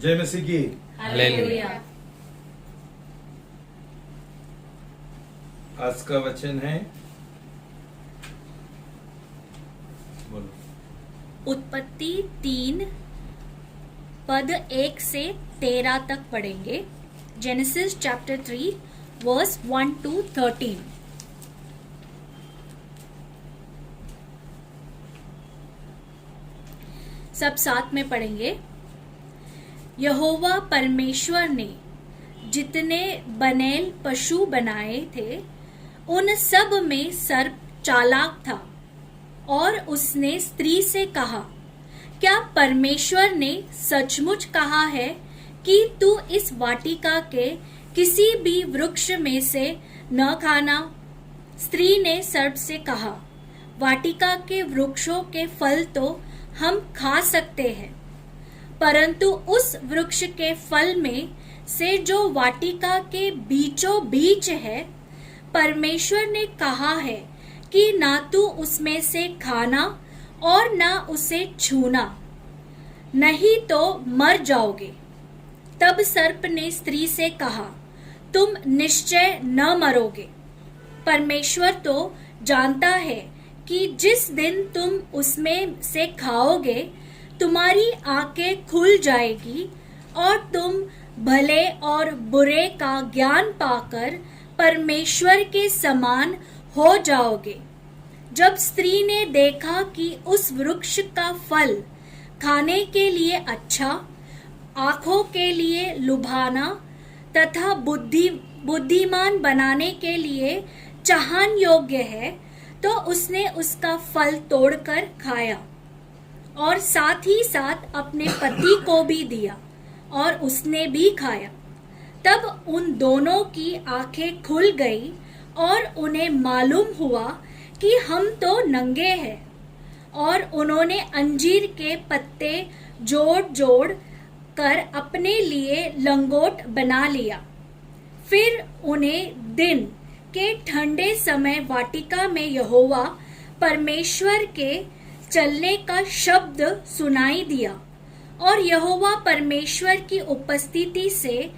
जय मसीह की। हालेलुया। आज का वचन है, बोलो। उत्पत्ति 3 पद 1 से 13 तक पढ़ेंगे। Genesis chapter 3 verse 1 to 13। सब साथ में पढ़ेंगे। यहोवा परमेश्वर ने जितने बनेल पशु बनाए थे उन सब में सर्प चालाक था, और उसने स्त्री से कहा, क्या परमेश्वर ने सचमुच कहा है कि तू इस वाटिका के किसी भी वृक्ष में से न खाना? स्त्री ने सर्प से कहा, वाटिका के वृक्षों के फल तो हम खा सकते हैं, परंतु उस वृक्ष के फल में से जो वाटिका के बीचों बीच है, परमेश्वर ने कहा है कि ना तू उसमें से खाना और ना उसे छूना, नहीं तो मर जाओगे। तब सर्प ने स्त्री से कहा, तुम निश्चय न मरोगे। परमेश्वर तो जानता है कि जिस दिन तुम उसमें से खाओगे तुम्हारी आंखें खुल जाएगी और तुम भले और बुरे का ज्ञान पाकर परमेश्वर के समान हो जाओगे। जब स्त्री ने देखा कि उस वृक्ष का फल खाने के लिए अच्छा, आंखों के लिए लुभाना तथा बुद्धिमान बनाने के लिए चाहन योग्य है, तो उसने उसका फल तोड़कर खाया और साथ ही साथ अपने पति को भी दिया और उसने भी खाया। तब उन दोनों की आंखें खुल गई और उन्हें मालूम हुआ कि हम तो नंगे हैं, और उन्होंने अंजीर के पत्ते जोड़ जोड़ कर अपने लिए लंगोट बना लिया। फिर उन्हें दिन के ठंडे समय वाटिका में यहोवा परमेश्वर के चलने का शब्द सुनाई दिया, और यहोवा परमेश्वर की उपस्थिति से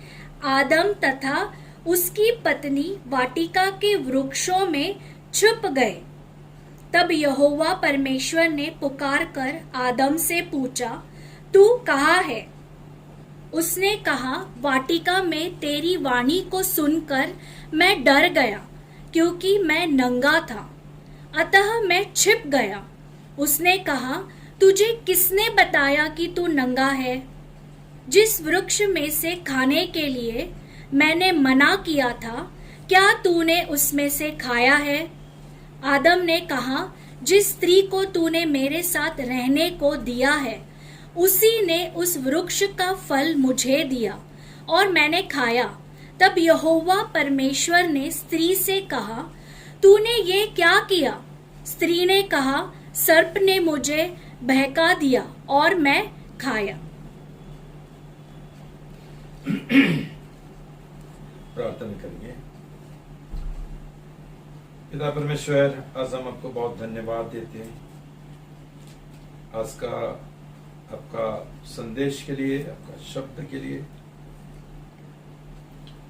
आदम तथा उसकी पत्नी वाटिका के वृक्षों में छुप गए। तब यहोवा परमेश्वर ने पुकार कर आदम से पूछा, तू कहाँ है? उसने कहा, वाटिका में तेरी वाणी को सुनकर मैं डर गया, क्योंकि मैं नंगा था, अतः मैं छिप गया। उसने कहा, तुझे किसने बताया कि तू नंगा है? जिस वृक्ष में से खाने के लिए मैंने मना किया था, क्या तूने उसमें से खाया है? आदम ने कहा, जिस स्त्री को तूने मेरे साथ रहने को दिया है, उसी ने उस वृक्ष का फल मुझे दिया और मैंने खाया। तब यहोवा परमेश्वर ने स्त्री से कहा, तूने ये क्या किया? स्त्री ने कहा, सर्प ने मुझे बहका दिया और मैं खाया। प्रार्थना करेंगे। पिता परमेश्वर, आज हम आपको बहुत धन्यवाद देते हैं आज का आपका संदेश के लिए, आपका शब्द के लिए।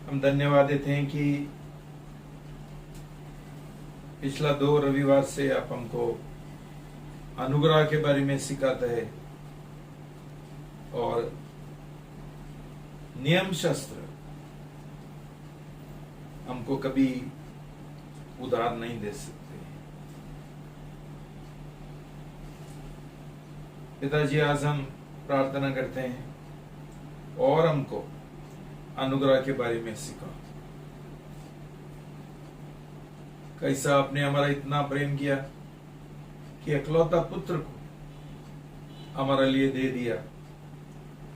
हम धन्यवाद देते हैं कि पिछला 2 रविवार से आप हमको अनुग्रह के बारे में सिखाते हैं और नियम शास्त्र हमको कभी उधार नहीं दे सकते। पिताजी, आज हम प्रार्थना करते हैं और हमको अनुग्रह के बारे में सिखाओ। कैसा आपने हमारा इतना प्रेम किया कि इकलौता पुत्र को हमारे लिए दे दिया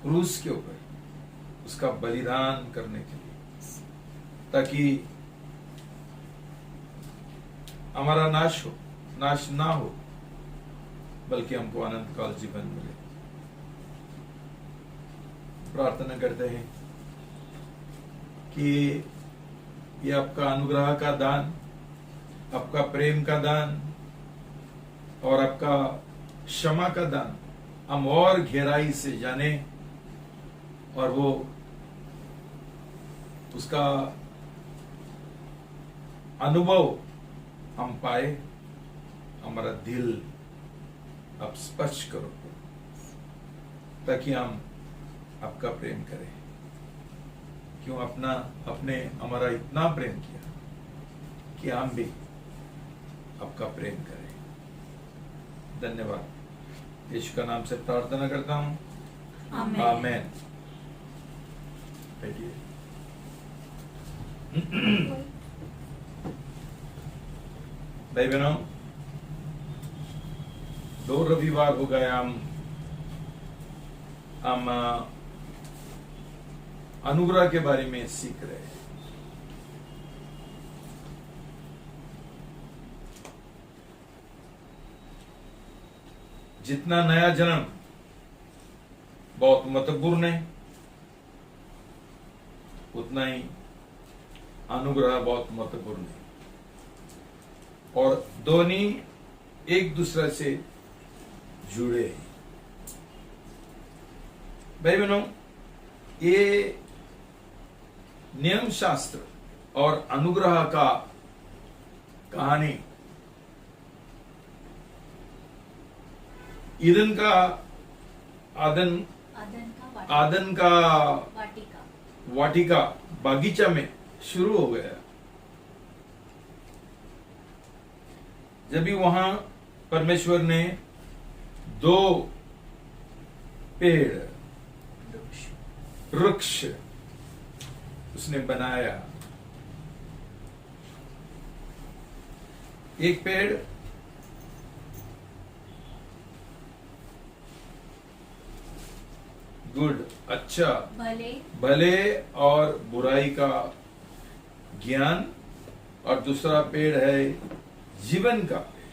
क्रूस के ऊपर, उसका बलिदान करने के लिए, ताकि हमारा नाश ना हो, बल्कि हमको अनंत काल जीवन मिले। प्रार्थना करते हैं कि ये आपका अनुग्रह का दान, आपका प्रेम का दान और आपका क्षमा का दान हम और गहराई से जाने और वो उसका अनुभव हम पाए, हमारा दिल अब स्पर्श करो ताकि हम आपका प्रेम करें। क्यों अपने हमारा इतना प्रेम किया कि हम भी आपका प्रेम करें। धन्यवाद। यीशु का नाम से प्रार्थना करता हूं, आमेन। आमेन। बैठिए। भाई बहनों, 2 रविवार हो गए हम अनुग्रह के बारे में सीख रहे हैं। जितना नया जन्म बहुत महत्वपूर्ण है, उतना ही अनुग्रह बहुत महत्वपूर्ण है, और दोनों एक दूसरे से जुड़े हैं। भाई बहनों, ये नियम शास्त्र और अनुग्रह का कहानी आदन का वाटिका बागीचा में शुरू हो गया। जब भी वहां परमेश्वर ने 2 पेड़ वृक्ष उसने बनाया। एक पेड़ गुड अच्छा भले और बुराई का ज्ञान, और दूसरा पेड़ है जीवन का पेड़।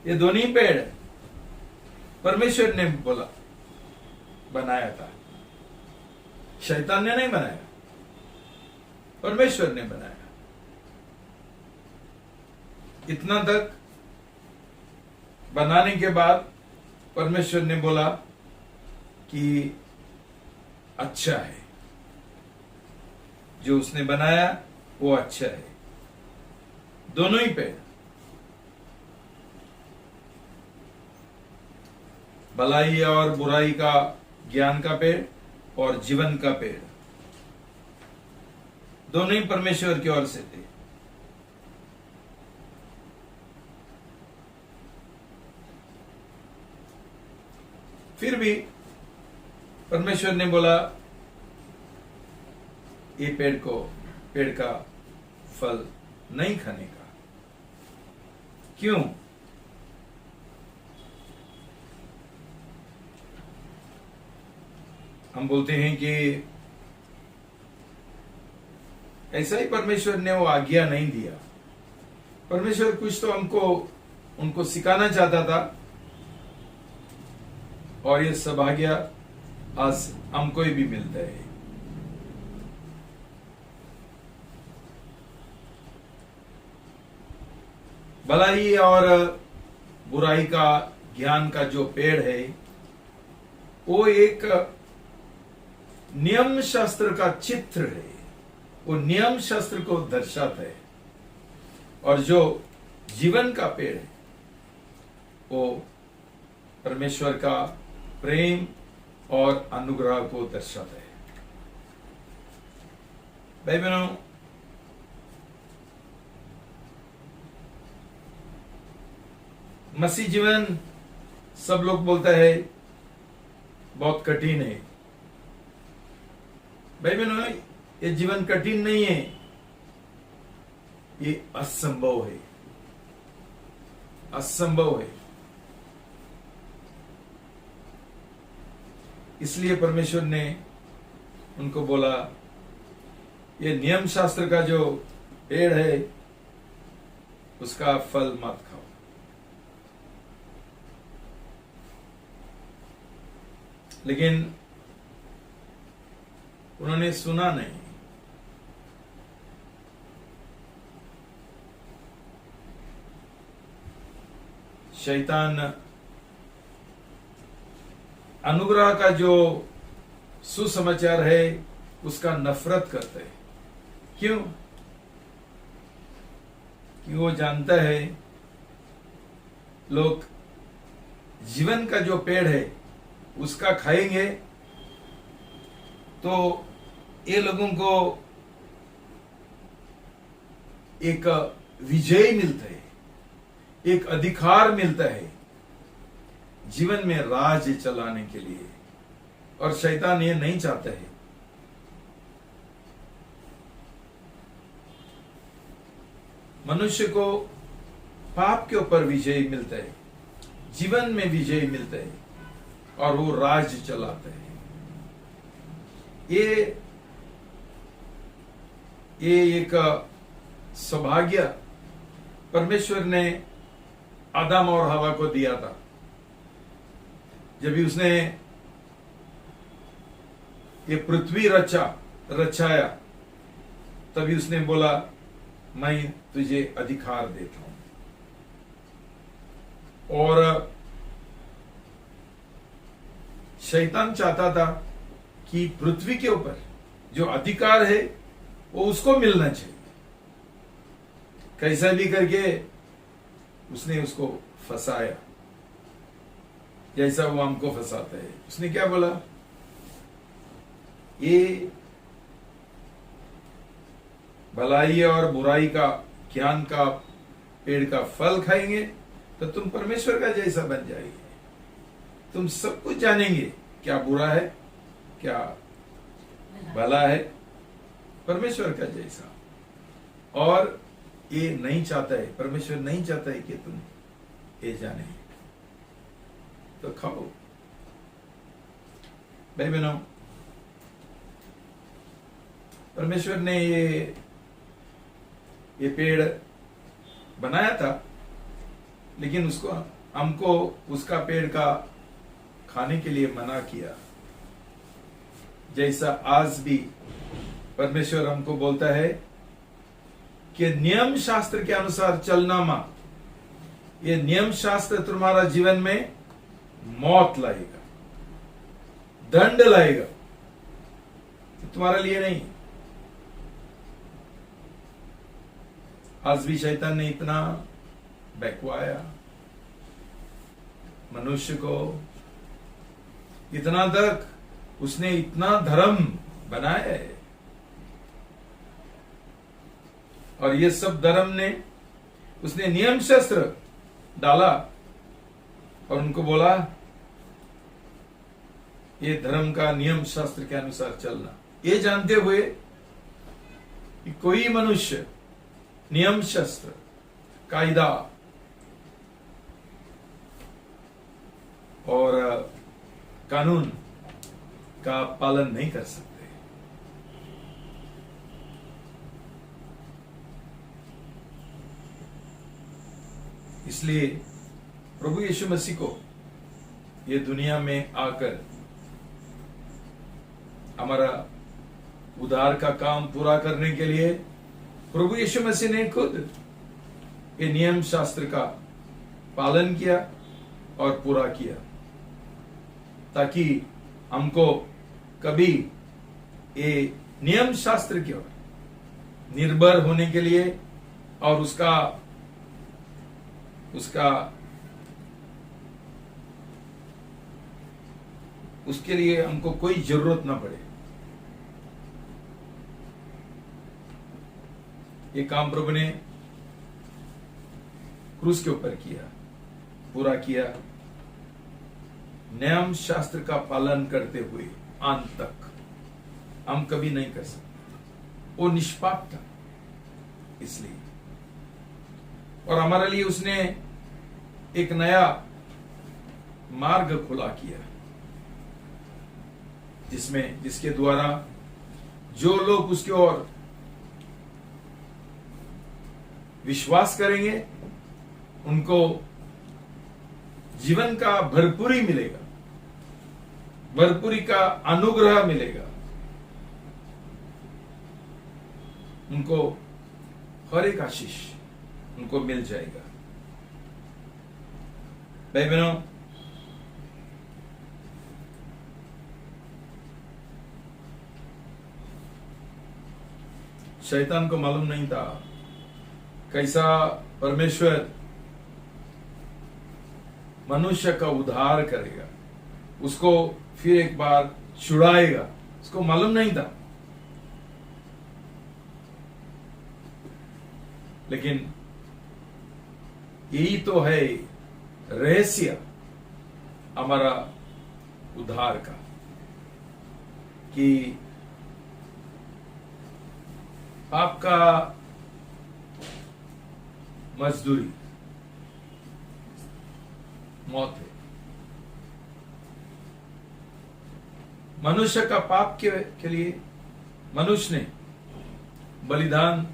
ये दोनों पेड़ परमेश्वर ने बनाया था, शैतान ने नहीं बनाया, परमेश्वर ने बनाया। इतना तक बनाने के बाद परमेश्वर ने बोला कि अच्छा है, जो उसने बनाया वो अच्छा है। दोनों ही पेड़, भलाई और बुराई का ज्ञान का पेड़ और जीवन का पेड़, दोनों ही परमेश्वर की ओर से थे। फिर भी परमेश्वर ने बोला ये पेड़ का फल नहीं खाने का। क्यों? हम बोलते हैं कि ऐसा ही परमेश्वर ने वो आज्ञा नहीं दिया। परमेश्वर कुछ तो उनको सिखाना चाहता था, और ये सौभाग्य आज हमको भी मिलता है। भलाई और बुराई का ज्ञान का जो पेड़ है वो एक नियम शास्त्र का चित्र है, वो नियम शास्त्र को दर्शाता है। और जो जीवन का पेड़ है वो परमेश्वर का प्रेम और अनुग्रह को दर्शाता है। भाई बहनों, मसीह जीवन सब लोग बोलता है बहुत कठिन है। भाई बहनों, ये जीवन कठिन नहीं है, ये असंभव है, असंभव है। इसलिए परमेश्वर ने उनको बोला ये नियम शास्त्र का जो पेड़ है उसका फल मत खाओ। लेकिन उन्होंने सुना नहीं। शैतान अनुग्रह का जो सुसमाचार है उसका नफरत करते हैं। क्यों? कि वो जानता है लोग जीवन का जो पेड़ है उसका खाएंगे तो ये लोगों को एक विजय मिलता है, एक अधिकार मिलता है जीवन में राज चलाने के लिए। और शैतान ये नहीं चाहता है। मनुष्य को पाप के ऊपर विजय मिलता है, जीवन में विजय मिलता है और वो राज चलाता है। ये एक सौभाग्य परमेश्वर ने आदम और हवा को दिया था। जब भी उसने ये पृथ्वी रचाया तभी उसने बोला मैं तुझे अधिकार देता हूं। और शैतान चाहता था कि पृथ्वी के ऊपर जो अधिकार है वो उसको मिलना चाहिए। कैसा भी करके उसने उसको फंसाया, जैसा वो हमको फंसाता है। उसने क्या बोला? ये भलाई और बुराई का ज्ञान का पेड़ का फल खाएंगे तो तुम परमेश्वर का जैसा बन जाएंगे। तुम सब कुछ जानेंगे, क्या बुरा है क्या भला है, परमेश्वर का जैसा। और ये नहीं चाहता है, परमेश्वर नहीं चाहता है कि तुम ये जाने। तो खाओ भाई बहनों, परमेश्वर ने ये पेड़ बनाया था, लेकिन उसको हमको उसका पेड़ का खाने के लिए मना किया। जैसा आज भी परमेश्वर हमको बोलता है कि नियम शास्त्र के अनुसार चलना मत। ये नियम शास्त्र तुम्हारा जीवन में मौत लाएगा, दंड लाएगा, तुम्हारे लिए नहीं। आज भी शैतान ने इतना बहकवाया मनुष्य को, इतना तक उसने इतना धर्म बनाया है। और ये सब धर्म ने उसने नियम शास्त्र डाला और उनको बोला ये धर्म का नियम शास्त्र के अनुसार चलना। ये जानते हुए कि कोई मनुष्य नियम शास्त्र, कायदा और कानून का पालन नहीं कर सकते। इसलिए प्रभु यीशु मसीह को ये दुनिया में आकर हमारा उद्धार का काम पूरा करने के लिए प्रभु यीशु मसीह ने खुद ये नियम शास्त्र का पालन किया और पूरा किया, ताकि हमको कभी ये नियम शास्त्र की ओर निर्भर होने के लिए और उसके लिए हमको कोई जरूरत ना पड़े। ये काम प्रभु ने क्रूस के ऊपर किया, पूरा किया, नियम शास्त्र का पालन करते हुए अंत तक। हम कभी नहीं कर सकते, वो निष्पाप था इसलिए। और हमारे लिए उसने एक नया मार्ग खुला किया, जिसके द्वारा जो लोग उसकी ओर विश्वास करेंगे उनको जीवन का भरपूरी मिलेगा, भरपूरी का अनुग्रह मिलेगा। उनको हर एक आशीष उनको मिल जाएगा। भाई बहनों, शैतान को मालूम नहीं था कैसा परमेश्वर मनुष्य का उद्धार करेगा, उसको फिर एक बार छुड़ाएगा, उसको मालूम नहीं था। लेकिन यही तो है रहस्य हमारा उद्धार का, कि पाप का मजदूरी मौत है। मनुष्य का पाप के लिए मनुष्य ने बलिदान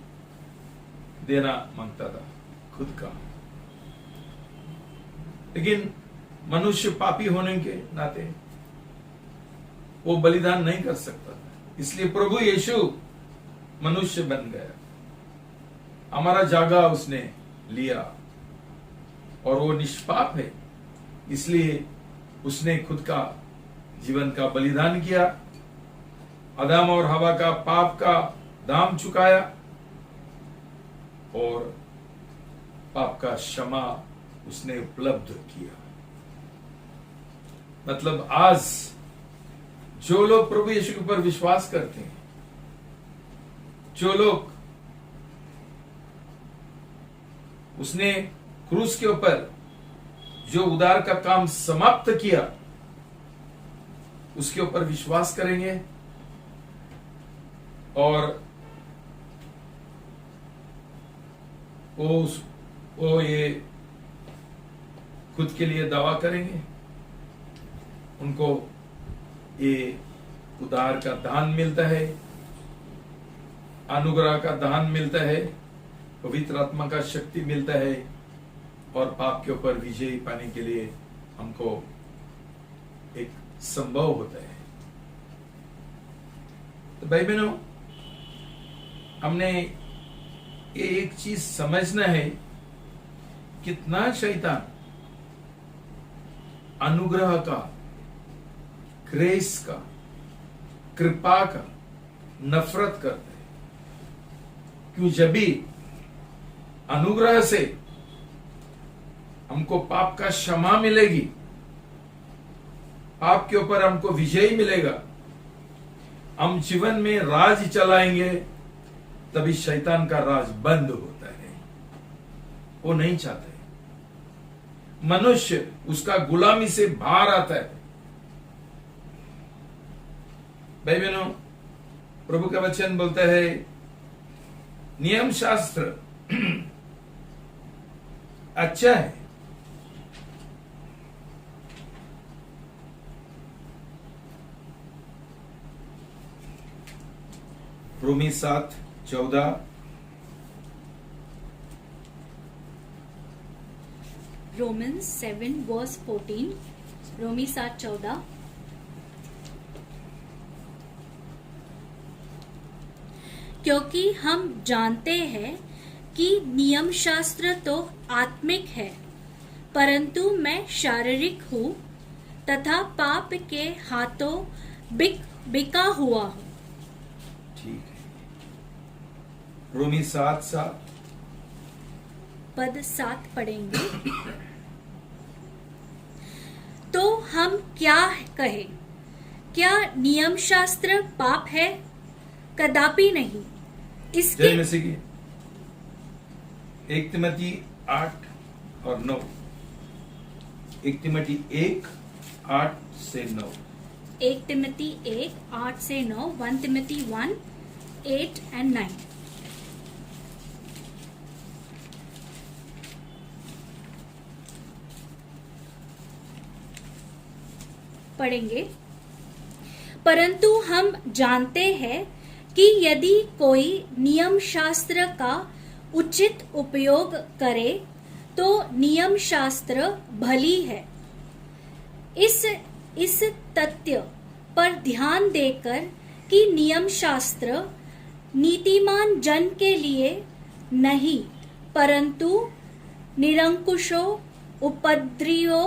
देना मांगता था खुद का, लेकिन मनुष्य पापी होने के नाते वो बलिदान नहीं कर सकता था। इसलिए प्रभु यीशु मनुष्य बन गया, हमारा जगह उसने लिया, और वो निष्पाप है, इसलिए उसने खुद का जीवन का बलिदान किया, आदम और हवा का पाप का दाम चुकाया और पाप का क्षमा उसने उपलब्ध किया। मतलब आज जो लोग प्रभु यीशु के ऊपर विश्वास करते हैं, जो लोग उसने क्रूस के ऊपर जो उद्धार का काम समाप्त किया उसके ऊपर विश्वास करेंगे और वो ये खुद के लिए दावा करेंगे, उनको ये उद्धार का दान मिलता है, अनुग्रह का दान मिलता है, पवित्र आत्मा का शक्ति मिलता है, और पाप के ऊपर विजय पाने के लिए हमको एक संभव होता है। तो भाई बहनों, हमने ये एक चीज समझना है, कितना शैतान अनुग्रह का, ग्रेस का, कृपा का नफरत करता है। क्यों? जब भी अनुग्रह से हमको पाप का क्षमा मिलेगी, पाप के ऊपर हमको विजय मिलेगा, हम जीवन में राज चलाएंगे, तभी शैतान का राज बंद होता है। वो नहीं चाहता है मनुष्य उसका गुलामी से बाहर आता है। भाई बहनों, प्रभु का वचन बोलता है, नियम शास्त्र अच्छा है, रोमी 7:14, Romans 7:14, रोमी 7:14। क्योंकि हम जानते हैं कि नियम शास्त्र तो आत्मिक है, परंतु मैं शारीरिक हूँ तथा पाप के हाथों बिका हुआ हूँ। ठीक है। रोमी 7:7 पद 7 पढ़ेंगे। तो हम क्या कहें? क्या नियम शास्त्र पाप है? कदापि नहीं। इसके जय मसीह की। 1 तिमोथी 8 और 9, 1 तिमोथी 1:8 से 9, 1 तिमोथी 1:8 से 9, 1 तिमोथी 1:8 and 9। पढ़ेंगे। परंतु हम जानते हैं कि यदि कोई नियम शास्त्र का उचित उपयोग करे तो नियम शास्त्र भली है। इस तथ्य पर ध्यान देकर कि नियम शास्त्र नीतिमान जन के लिए नहीं, परंतु निरंकुशों, उपद्रवियों,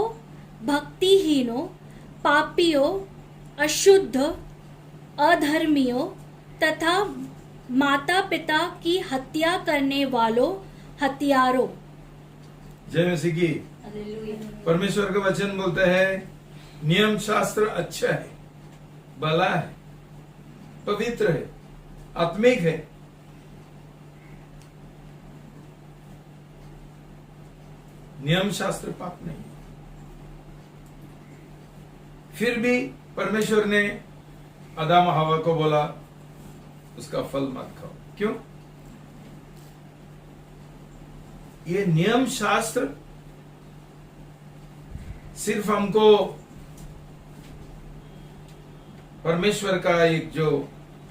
भक्तिहीनों, पापियों, अशुद्ध, अधर्मियों तथा माता पिता की हत्या करने वालों हत्यारों। जय मसीह की। परमेश्वर का वचन बोलता है नियम शास्त्र अच्छा है, भला है, पवित्र है, आत्मिक है। नियम शास्त्र पाप नहीं है। फिर भी परमेश्वर ने आदम हवा को बोला उसका फल मत खाओ। क्यों? ये नियम शास्त्र सिर्फ हमको परमेश्वर का एक जो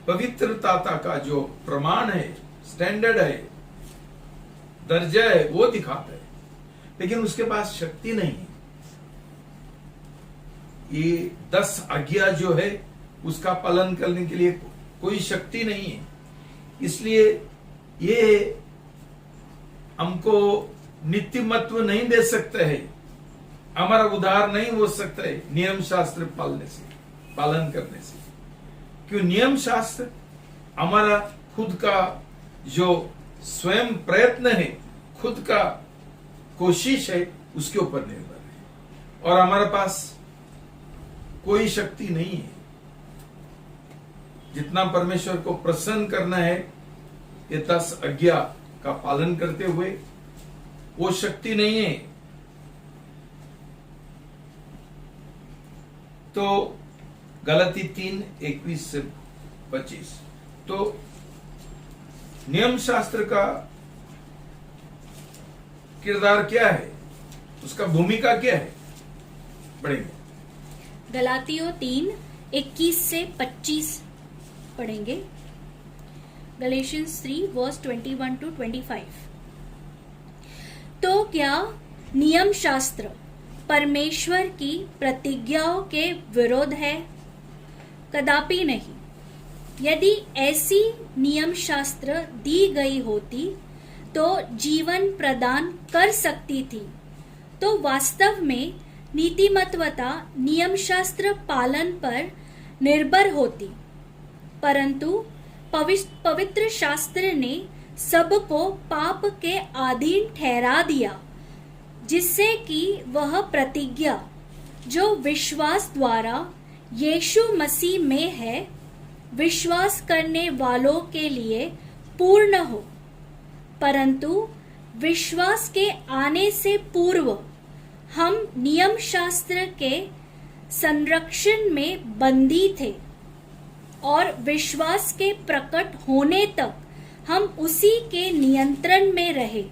पवित्रता का जो प्रमाण है, स्टैंडर्ड है, दर्जा है, वो दिखाता है, लेकिन उसके पास शक्ति नहीं है। ये 10 आज्ञा जो है उसका पालन करने के लिए कोई शक्ति नहीं है। इसलिए ये हमको नित्य महत्व नहीं दे सकता है, हमारा उद्धार नहीं हो सकता है नियम शास्त्र पालन करने से। क्यों? नियम शास्त्र हमारा खुद का जो स्वयं प्रयत्न है, खुद का कोशिश है, उसके ऊपर निर्भर है, और हमारे पास कोई शक्ति नहीं है। जितना परमेश्वर को प्रसन्न करना है ये 10 आज्ञा का पालन करते हुए, वो शक्ति नहीं है। तो गलती 3:21 से 25। तो नियम शास्त्र का किरदार क्या है, उसका भूमिका क्या है, पढ़ेंगे। गलातियों 3:21 से 25 पढ़ेंगे। Galatians 3 verse 21 to 25। तो क्या नियम शास्त्र परमेश्वर की प्रतिज्ञाओं के विरोध है? कदापि नहीं। यदि ऐसी नियम शास्त्र दी गई होती तो जीवन प्रदान कर सकती थी, तो वास्तव में नीतिमत्वता नियम शास्त्र पालन पर निर्भर होती। परंतु पवित्र शास्त्र ने सबको पाप के अधीन ठहरा दिया, जिससे कि वह प्रतिज्ञा जो विश्वास द्वारा यीशु मसीह में है, विश्वास करने वालों के लिए पूर्ण हो। परंतु विश्वास के आने से पूर्व हम नियम शास्त्र के संरक्षण में बंदी थे, और विश्वास के प्रकट होने तक हम उसी के नियंत्रण में रहे।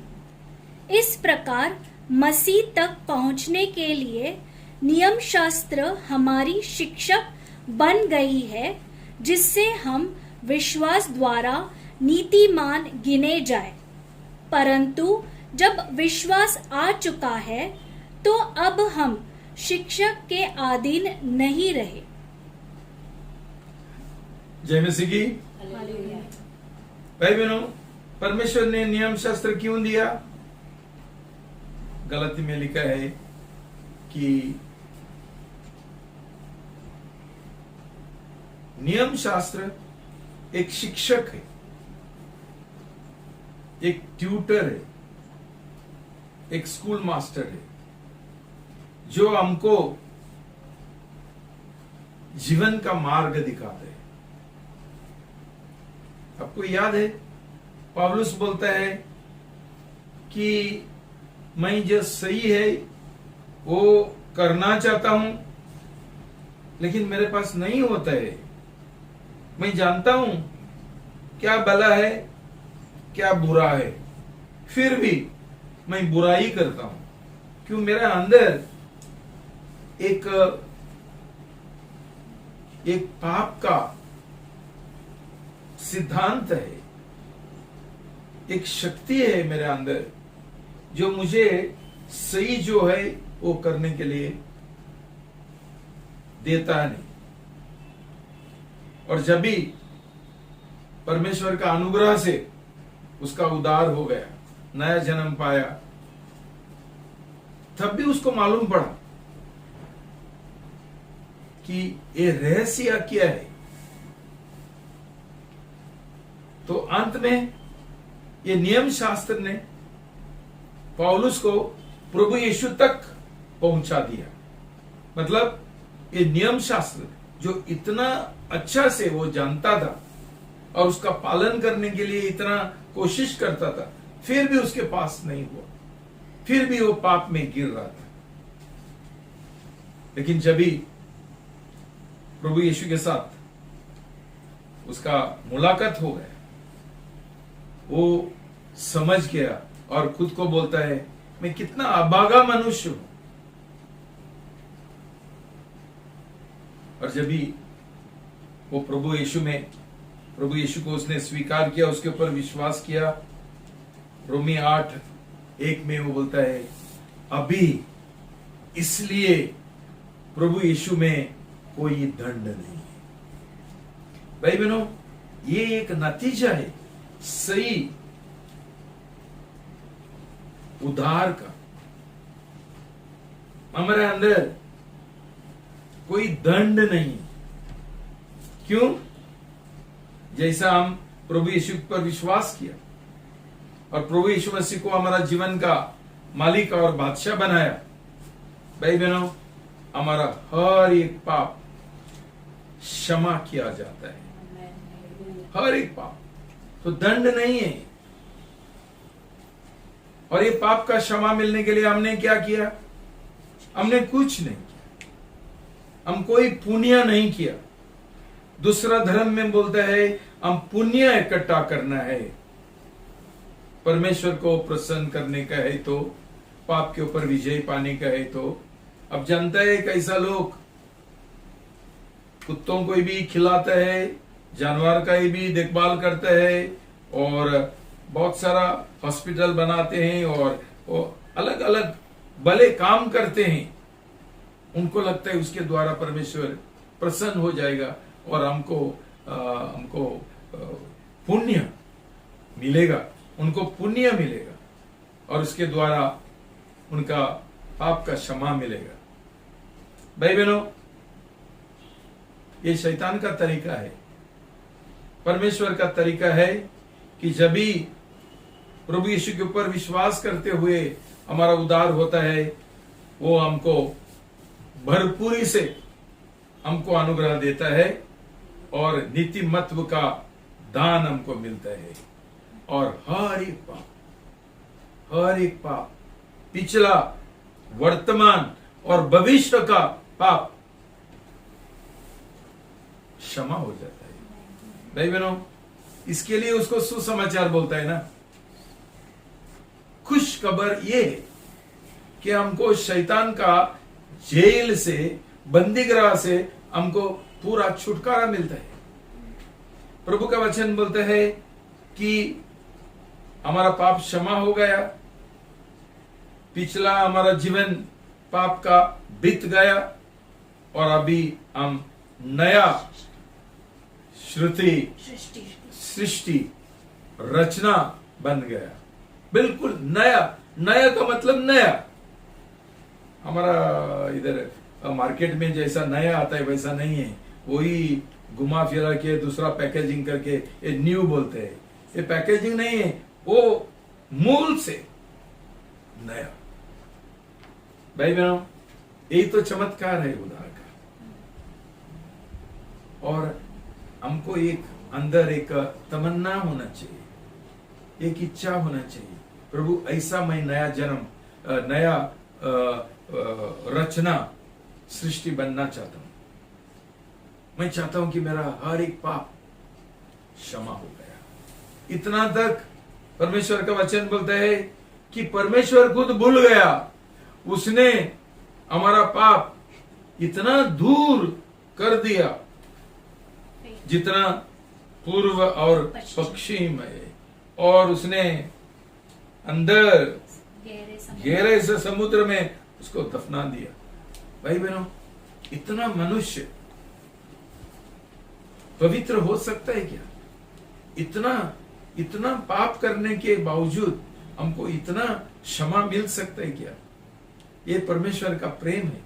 इस प्रकार मसीह तक पहुंचने के लिए नियम शास्त्र हमारी शिक्षक बन गई है, जिससे हम विश्वास द्वारा नीतिमान गिने जाए। परंतु जब विश्वास आ चुका है तो अब हम शिक्षक के अधीन नहीं रहे। जय मसीह की। भाई बहनों, परमेश्वर ने नियम शास्त्र क्यों दिया? गलती में लिखा है कि नियम शास्त्र एक शिक्षक है, एक ट्यूटर है, एक स्कूल मास्टर है, जो हमको जीवन का मार्ग दिखाते हैं। आपको याद है पौलुस बोलता है कि मैं जो सही है वो करना चाहता हूं, लेकिन मेरे पास नहीं होता है। मैं जानता हूं क्या भला है क्या बुरा है, फिर भी मैं बुराई करता हूं। क्यों? मेरा अंदर एक पाप का सिद्धांत है, एक शक्ति है मेरे अंदर जो मुझे सही जो है वो करने के लिए देता नहीं। और जब भी परमेश्वर का अनुग्रह से उसका उद्धार हो गया, नया जन्म पाया, तब भी उसको मालूम पड़ा कि ये रहस्य क्या है। तो अंत में ये नियम शास्त्र ने पौलुस को प्रभु यीशु तक पहुंचा दिया। मतलब ये नियम शास्त्र जो इतना अच्छा से वो जानता था और उसका पालन करने के लिए इतना कोशिश करता था, फिर भी उसके पास नहीं हुआ, फिर भी वो पाप में गिर रहा था। लेकिन जब भी प्रभु यीशु के साथ उसका मुलाकात हो गया, वो समझ गया और खुद को बोलता है, मैं कितना अभागा मनुष्य हूं। और जब भी वो प्रभु यीशु को उसने स्वीकार किया, उसके ऊपर विश्वास किया, रोमी 8:1 में वो बोलता है, अभी इसलिए प्रभु यीशु में कोई दंड नहीं है। भाई बहनों, ये एक नतीजा है सही उद्धार का। हमारे अंदर कोई दंड नहीं। क्यों? जैसा हम प्रभु यीशु पर विश्वास किया और प्रभु यीशु मसीह को हमारा जीवन का मालिक और बादशाह बनाया, भाई बहनों, हमारा हर एक पाप क्षमा किया जाता है, हर एक पाप। तो दंड नहीं है। और ये पाप का क्षमा मिलने के लिए हमने क्या किया? हमने कुछ नहीं किया, हम कोई पुण्य नहीं किया। दूसरा धर्म में बोलता है हम पुण्य इकट्ठा करना है, परमेश्वर को प्रसन्न करने का है, तो पाप के ऊपर विजय पाने का है। तो अब जानता है कैसा लोग कुत्तों को भी खिलाता है, जानवर का भी देखभाल करता है और बहुत सारा हॉस्पिटल बनाते हैं और अलग अलग भले काम करते हैं। उनको लगता है उसके द्वारा परमेश्वर प्रसन्न हो जाएगा और हमको पुण्य मिलेगा, उनको पुण्य मिलेगा और उसके द्वारा उनका पाप का क्षमा मिलेगा। भाई बहनों, ये शैतान का तरीका है। परमेश्वर का तरीका है कि जब भी प्रभु यीशु के ऊपर विश्वास करते हुए हमारा उद्धार होता है, वो हमको भरपूरी से हमको अनुग्रह देता है और नीति महत्व का दान हमको मिलता है। और हर एक पाप, पिछला, वर्तमान और भविष्य का पाप क्षमा हो जाता है। भाई बहनों, इसके लिए उसको सुसमाचार बोलता है ना। खुश खबर ये है कि हमको शैतान का जेल से, बंदीगृह से हमको पूरा छुटकारा मिलता है। प्रभु का वचन बोलता है कि हमारा पाप क्षमा हो गया, पिछला हमारा जीवन पाप का बीत गया और अभी हम नया सृष्टि रचना बन गया। बिल्कुल नया। नया का मतलब नया। हमारा इधर मार्केट में जैसा नया आता है वैसा नहीं है, वही घुमा फिरा के दूसरा पैकेजिंग करके ये न्यू बोलते हैं। ये पैकेजिंग नहीं है, वो मूल से नया। भाई बहनों, यही तो चमत्कार है उद्धार का। और हमको एक अंदर एक तमन्ना होना चाहिए, एक इच्छा होना चाहिए, प्रभु ऐसा मैं नया जन्म, नया रचना, सृष्टि बनना चाहता हूं। मैं चाहता हूं कि मेरा हर एक पाप क्षमा हो गया। इतना तक परमेश्वर का वचन बोलता है कि परमेश्वर खुद भूल गया, उसने हमारा पाप इतना दूर कर दिया जितना पूर्व और पश्चिम है, और उसने अंदर गहरे से समुद्र में उसको दफना दिया। भाई बहनों, इतना मनुष्य पवित्र हो सकता है क्या? इतना पाप करने के बावजूद हमको इतना क्षमा मिल सकता है क्या? ये परमेश्वर का प्रेम है।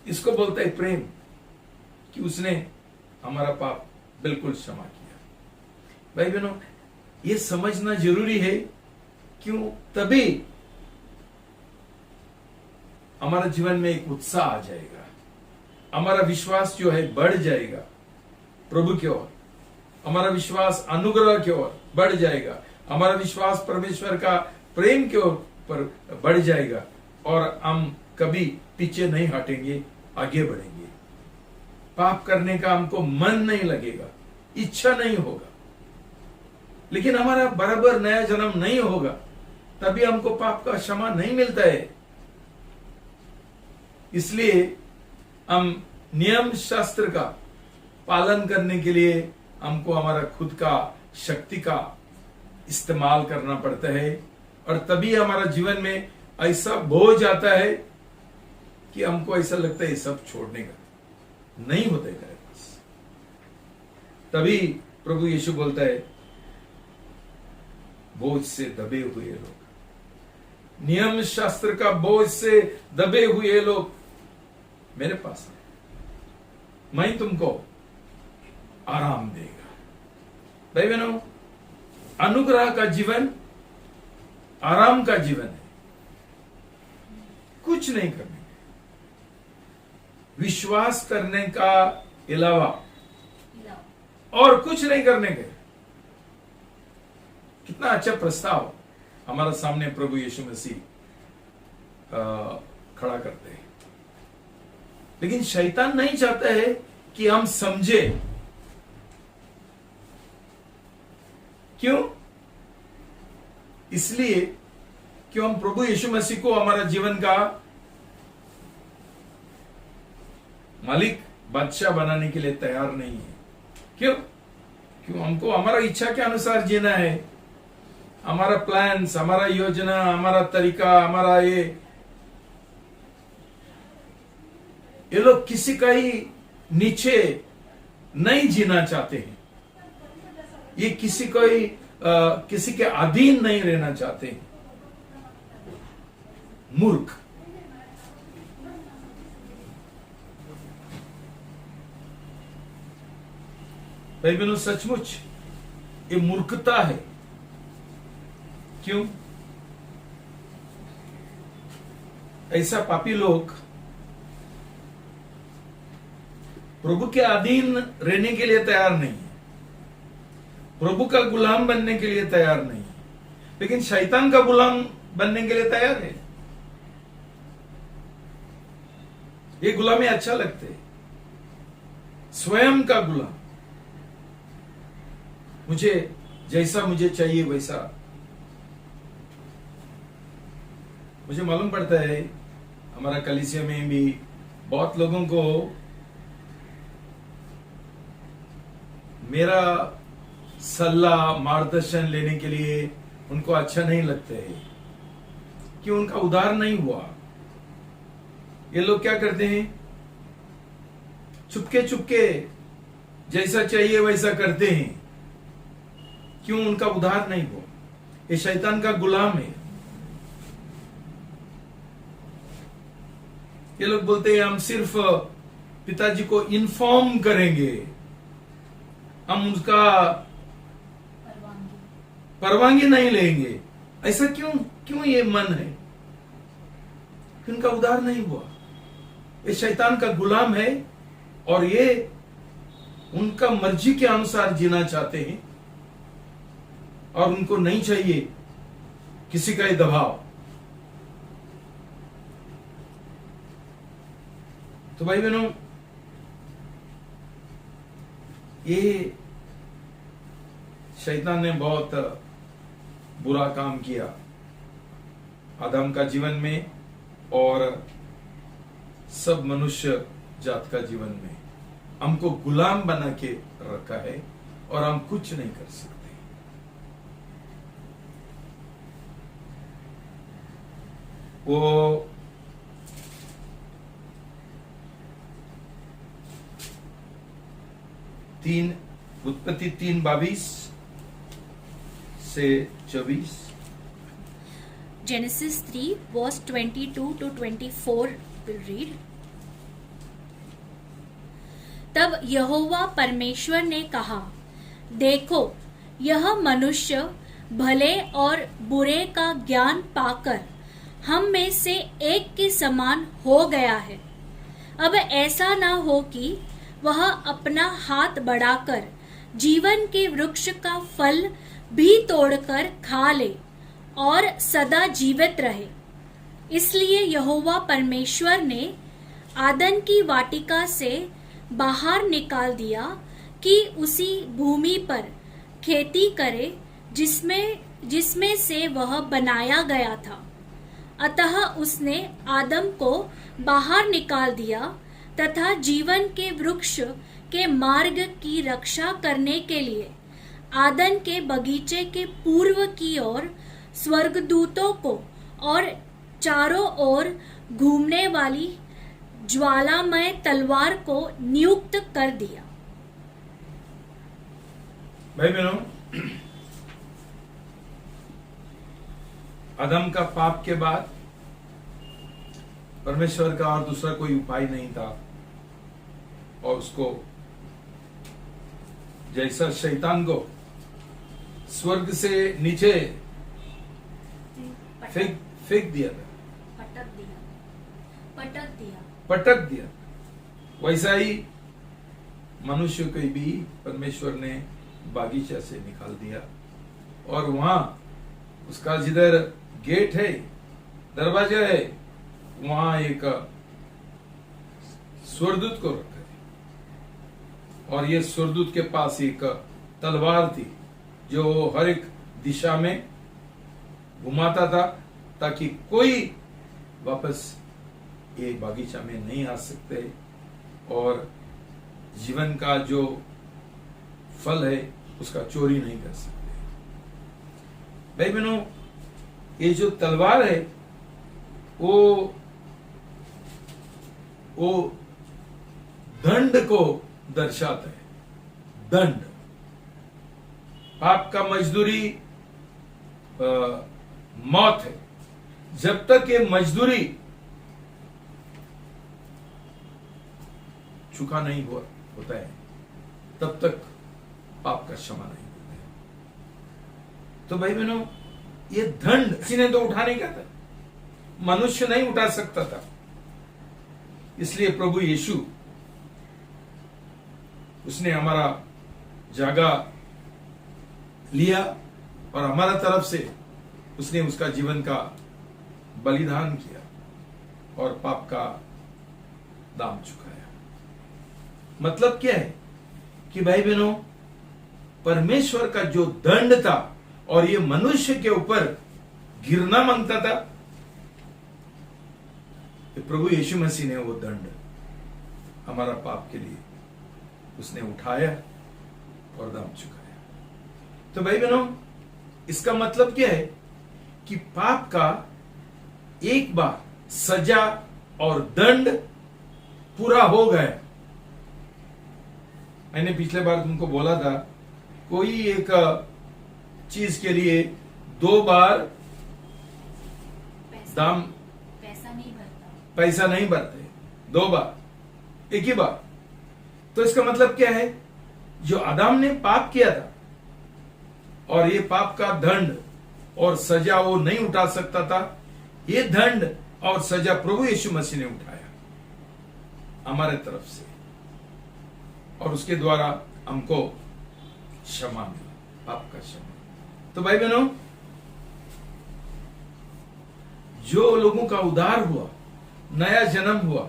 इसको बोलता है प्रेम, कि उसने हमारा पाप बिल्कुल क्षमा किया। भाई बहनों, ये समझना जरूरी है। क्यों? तभी हमारा जीवन में एक उत्साह आ जाएगा, हमारा विश्वास जो है बढ़ जाएगा प्रभु की ओर, हमारा विश्वास अनुग्रह की ओर बढ़ जाएगा, हमारा विश्वास परमेश्वर का प्रेम के ओर पर बढ़ जाएगा, और हम कभी पीछे नहीं हटेंगे, आगे बढ़ेंगे। पाप करने का हमको मन नहीं लगेगा, इच्छा नहीं होगा। लेकिन हमारा बराबर नया जन्म नहीं होगा, तभी हमको पाप का क्षमा नहीं मिलता है। इसलिए हम नियम शास्त्र का पालन करने के लिए हमको हमारा खुद का शक्ति का इस्तेमाल करना पड़ता है, और तभी हमारा जीवन में ऐसा बोझ आता है कि हमको ऐसा लगता है सब छोड़ने का नहीं होता है मेरे पास। तभी प्रभु यीशु बोलता है, बोझ से दबे हुए लोग, नियम शास्त्र का बोझ से दबे हुए लोग मेरे पास है, मैं तुमको आराम देगा। भाई बहनों, अनुग्रह का जीवन आराम का जीवन है। कुछ नहीं करने का, विश्वास करने का अलावा और कुछ नहीं करने का। कितना अच्छा प्रस्ताव हमारा सामने प्रभु यीशु मसीह खड़ा करते हैं। लेकिन शैतान नहीं चाहता है कि हम समझे। क्यों? इसलिए कि हम प्रभु यीशु मसीह को हमारा जीवन का मालिक, बादशाह बनाने के लिए तैयार नहीं है। क्यों? क्यों? हमको हमारा इच्छा के अनुसार जीना है। हमारा प्लान्स, हमारा योजना, हमारा तरीका, हमारा ये लोग किसी का ही नीचे नहीं जीना चाहते हैं। ये किसी को ही किसी के अधीन नहीं रहना चाहते हैं। मूर्ख। भाई बहनों, सचमुच ये मूर्खता है। क्यों? ऐसा पापी लोग प्रभु के अधीन रहने के लिए तैयार नहीं है, प्रभु का गुलाम बनने के लिए तैयार नहीं है, लेकिन शैतान का गुलाम बनने के लिए तैयार है। ये गुलामी अच्छा लगते है, स्वयं का गुलाम। मुझे जैसा मुझे चाहिए वैसा। मुझे मालूम पड़ता है हमारा कलीसिया में भी बहुत लोगों को मेरा सलाह मार्गदर्शन लेने के लिए उनको अच्छा नहीं लगता है कि उनका उद्धार नहीं हुआ। ये लोग क्या करते हैं? चुपके चुपके जैसा चाहिए वैसा करते हैं। क्यों? उनका उद्धार नहीं हुआ। ये शैतान का गुलाम है। ये लोग बोलते हैं हम सिर्फ पिताजी को इन्फॉर्म करेंगे, हम उसका परवानगी नहीं लेंगे। ऐसा क्यों? क्यों ये मन है? उनका उद्धार नहीं हुआ। ये शैतान का गुलाम है और ये उनका मर्जी के अनुसार जीना चाहते हैं और उनको नहीं चाहिए किसी का दबाव। तो भाई बहनों, ये शैतान ने बहुत बुरा काम किया आदम का जीवन में और सब मनुष्य जात का जीवन में। हमको गुलाम बना के रखा है और हम कुछ नहीं कर सकते। वो उत्पत्ति 3:22 से 24। Genesis 3 verse 22 to 24 will read. तब यहोवा परमेश्वर ने कहा, देखो यह मनुष्य भले और बुरे का ज्ञान पाकर हम में से एक के समान हो गया है। अब ऐसा ना हो कि वह अपना हाथ बढ़ाकर जीवन के वृक्ष का फल भी तोड़कर खा ले और सदा जीवित रहे। इसलिए यहोवा परमेश्वर ने आदन की वाटिका से बाहर निकाल दिया कि उसी भूमि पर खेती करे जिसमें से वह बनाया गया था। अतः उसने आदम को बाहर निकाल दिया तथा जीवन के वृक्ष के मार्ग की रक्षा करने के लिए आदन के बगीचे के पूर्व की ओर स्वर्गदूतों को और चारों ओर घूमने वाली ज्वालामय तलवार को नियुक्त कर दिया। भाई बहनों, आदम का पाप के बाद परमेश्वर का और दूसरा कोई उपाय नहीं था, और उसको जैसा शैतान को स्वर्ग से नीचे फेंक दिया था, पटक दिया, वैसा ही मनुष्य को भी परमेश्वर ने बागीचा से निकाल दिया, और वहां उसका जिधर गेट है, दरवाजा है, वहां एक स्वर्गदूत को रखा है, और ये स्वर्गदूत के पास एक तलवार थी जो हर एक दिशा में घुमाता था, ताकि कोई वापस ये बागीचा में नहीं आ सकते और जीवन का जो फल है उसका चोरी नहीं कर सकते। भाई बहनों, ये जो तलवार है वो दंड को दर्शाता है। दंड, पाप का मजदूरी मौत है। जब तक ये मजदूरी चुका नहीं होता है, तब तक पाप का क्षमा नहीं होता है। तो भाई बहनों, ये दंड किसी ने तो उठा नहीं था, मनुष्य नहीं उठा सकता था। इसलिए प्रभु यीशु, उसने हमारा जगह लिया और हमारा तरफ से उसने उसका जीवन का बलिदान किया और पाप का दाम चुकाया। मतलब क्या है कि भाई बहनों, परमेश्वर का जो दंड था और ये मनुष्य के ऊपर गिरना मांगता था, कि प्रभु यीशु मसीह ने वो दंड हमारा पाप के लिए उसने उठाया और दाम चुकाया। तो भाई बहनों, इसका मतलब क्या है कि पाप का एक बार सजा और दंड पूरा हो गया। मैंने पिछले बार तुमको बोला था, कोई एक चीज के लिए दो बार पैसा नहीं भरते, दो बार, एक ही बार। तो इसका मतलब क्या है, जो आदम ने पाप किया था और ये पाप का दंड और सजा वो नहीं उठा सकता था, ये दंड और सजा प्रभु यीशु मसीह ने उठाया हमारे तरफ से, और उसके द्वारा हमको क्षमा मिला, पाप का क्षमा। तो भाई बहनों, जो लोगों का उद्धार हुआ, नया जन्म हुआ,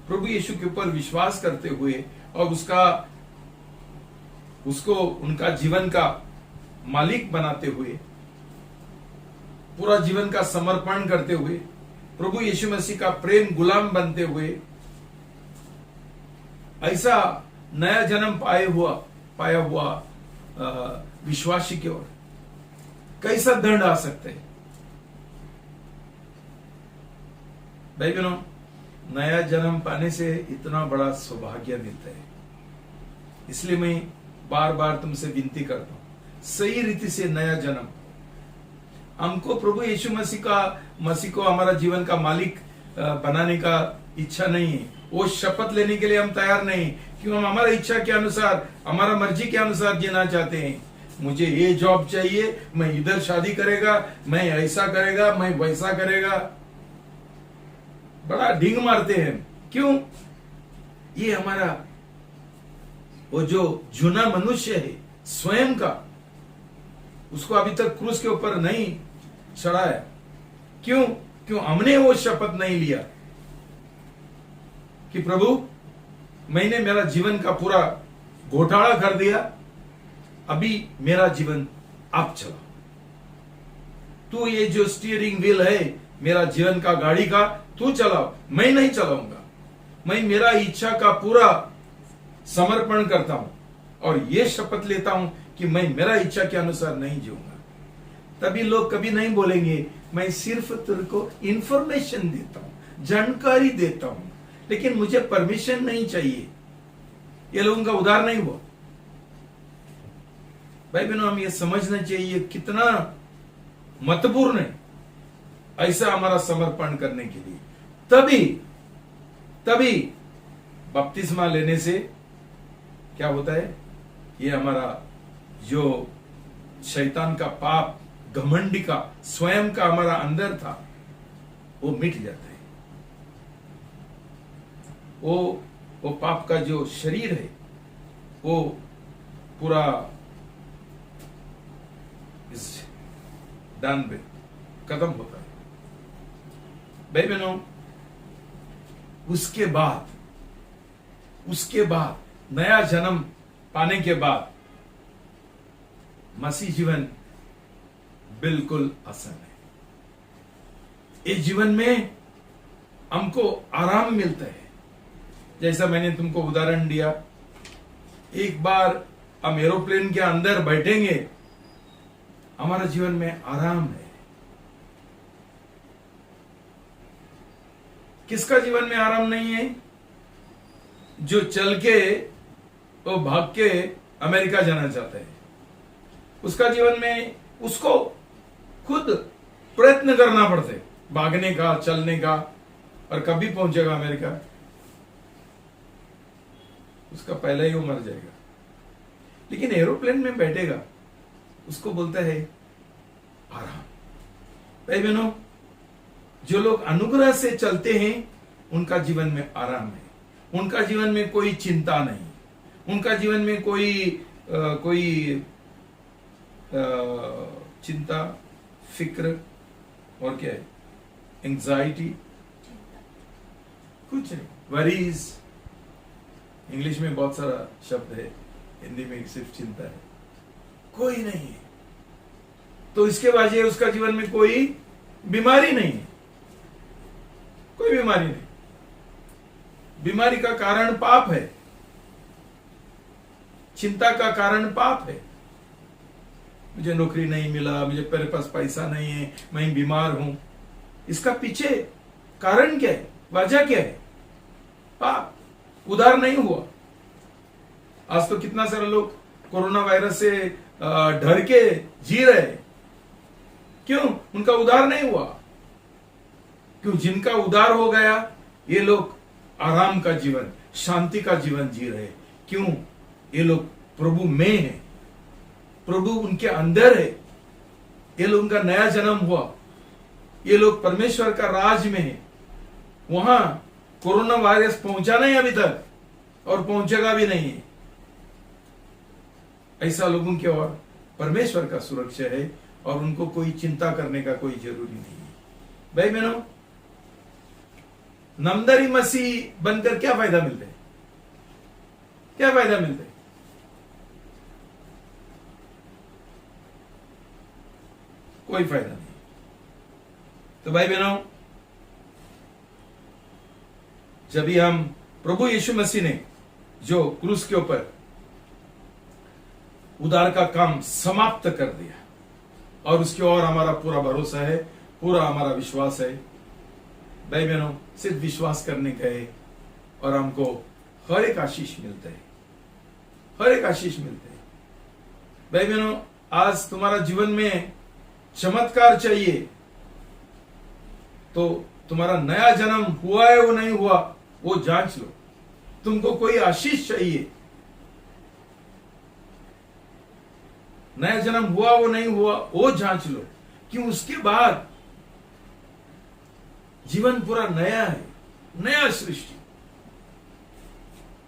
प्रभु यीशु के ऊपर विश्वास करते हुए और उसको उनका जीवन का मालिक बनाते हुए, पूरा जीवन का समर्पण करते हुए, प्रभु यीशु मसीह का प्रेम गुलाम बनते हुए, ऐसा नया जन्म पाया हुआ विश्वासी की ओर कैसा दंड आ सकते हैं? भाई बहनों, नया जन्म पाने से इतना बड़ा सौभाग्य मिलता है। इसलिए मैं बार बार तुमसे विनती करता हूं, सही रीति से नया जन्म। हमको प्रभु यीशु मसीह को हमारा जीवन का मालिक बनाने का इच्छा नहीं है। वो शपथ लेने के लिए हम तैयार नहीं, क्योंकि हम हमारा इच्छा के अनुसार, हमारा मर्जी के अनुसार जीना चाहते हैं। मुझे ये जॉब चाहिए, मैं इधर शादी करेगा, मैं ऐसा करेगा, मैं वैसा करेगा, बड़ा ढींग मारते हैं। क्यों? ये हमारा वो जो जुना मनुष्य है स्वयं का, उसको अभी तक क्रूस के ऊपर नहीं चढ़ाया। क्यों? क्यों हमने वो शपथ नहीं लिया कि प्रभु मैंने मेरा जीवन का पूरा घोटाला कर दिया, अभी मेरा जीवन आप चलाओ। तू ये जो स्टीयरिंग व्हील है मेरा जीवन का गाड़ी का, तू चलाओ, मैं नहीं चलाऊंगा। मैं मेरा इच्छा का पूरा समर्पण करता हूं और ये शपथ लेता हूं कि मैं मेरा इच्छा के अनुसार नहीं जीऊंगा। तभी लोग कभी नहीं बोलेंगे मैं सिर्फ तेरे को इंफॉर्मेशन देता हूं, जानकारी देता हूं, लेकिन मुझे परमिशन नहीं चाहिए। ये लोगों का उद्धार नहीं हुआ। भाई बहनों, हम ये समझना चाहिए कितना महत्वपूर्ण है ऐसा हमारा समर्पण करने के लिए। तभी बपतिस्मा लेने से क्या होता है, ये हमारा जो शैतान का पाप, घमंडी का, स्वयं का हमारा अंदर था, वो मिट जाता है। वो पाप का जो शरीर है वो पूरा इस दान पे खत्म होता है। भाई बहनों, उसके बाद नया जन्म पाने के बाद मसीह जीवन बिल्कुल आसान है। इस जीवन में हमको आराम मिलता है। जैसा मैंने तुमको उदाहरण दिया, एक बार हम एरोप्लेन के अंदर बैठेंगे, हमारा जीवन में आराम है। किसका जीवन में आराम नहीं है? जो चल के वो भाग के अमेरिका जाना चाहता है, उसका जीवन में उसको खुद प्रयत्न करना पड़ता है भागने का, चलने का, और कभी पहुंचेगा अमेरिका? उसका पहले ही वो मर जाएगा। लेकिन एरोप्लेन में बैठेगा, उसको बोलता है आराम। भाई बहनों, जो लोग अनुग्रह से चलते हैं उनका जीवन में आराम है। उनका जीवन में कोई चिंता नहीं, उनका जीवन में कोई चिंता, फिक्र और क्या है, एंजाइटी, कुछ नहीं, वरीज। इंग्लिश में बहुत सारा शब्द है, हिंदी में सिर्फ चिंता है, कोई नहीं है। तो इसके वजह उसका जीवन में कोई बीमारी नहीं है, कोई बीमारी नहीं। बीमारी का कारण पाप है, चिंता का कारण पाप है। मुझे नौकरी नहीं मिला, मुझे मेरे पास पैसा नहीं है, मैं बीमार हूं। इसका पीछे कारण क्या है, वजह क्या है? पाप, उद्धार नहीं हुआ। आज तो कितना सारे लोग कोरोना वायरस से डर के जी रहे हैं। क्यों? उनका उद्धार नहीं हुआ। क्यों? जिनका उद्धार हो गया, ये लोग आराम का जीवन, शांति का जीवन जी रहे। क्यों? ये लोग प्रभु में हैं, प्रभु उनके अंदर है। ये लोगों का नया जन्म हुआ, ये लोग परमेश्वर का राज में है। वहां कोरोना वायरस पहुंचा नहीं अभी तक, और पहुंचेगा भी नहीं। ऐसा लोगों की ओर परमेश्वर का सुरक्षा है, और उनको कोई चिंता करने का कोई जरूरी नहीं है। भाई बहनों, नामधारी मसीह बनकर क्या फायदा मिलता है? क्या फायदा मिलता है? कोई फायदा नहीं। तो भाई बहनों, जब भी हम प्रभु यीशु मसीह ने जो क्रूस के ऊपर उद्धार का काम समाप्त कर दिया, और उसकी ओर हमारा पूरा भरोसा है, पूरा हमारा विश्वास है। भाई बहनों, सिर्फ विश्वास करने का है, और हमको हर एक आशीष मिलता है, हर एक आशीष मिलता है। भाई बहनों, आज तुम्हारा जीवन में चमत्कार चाहिए, तो तुम्हारा नया जन्म हुआ है वो नहीं हुआ, वो जांच लो। तुमको कोई आशीष चाहिए, नया जन्म हुआ वो नहीं हुआ वो जांच लो कि उसके बाद जीवन पूरा नया है, नया सृष्टि।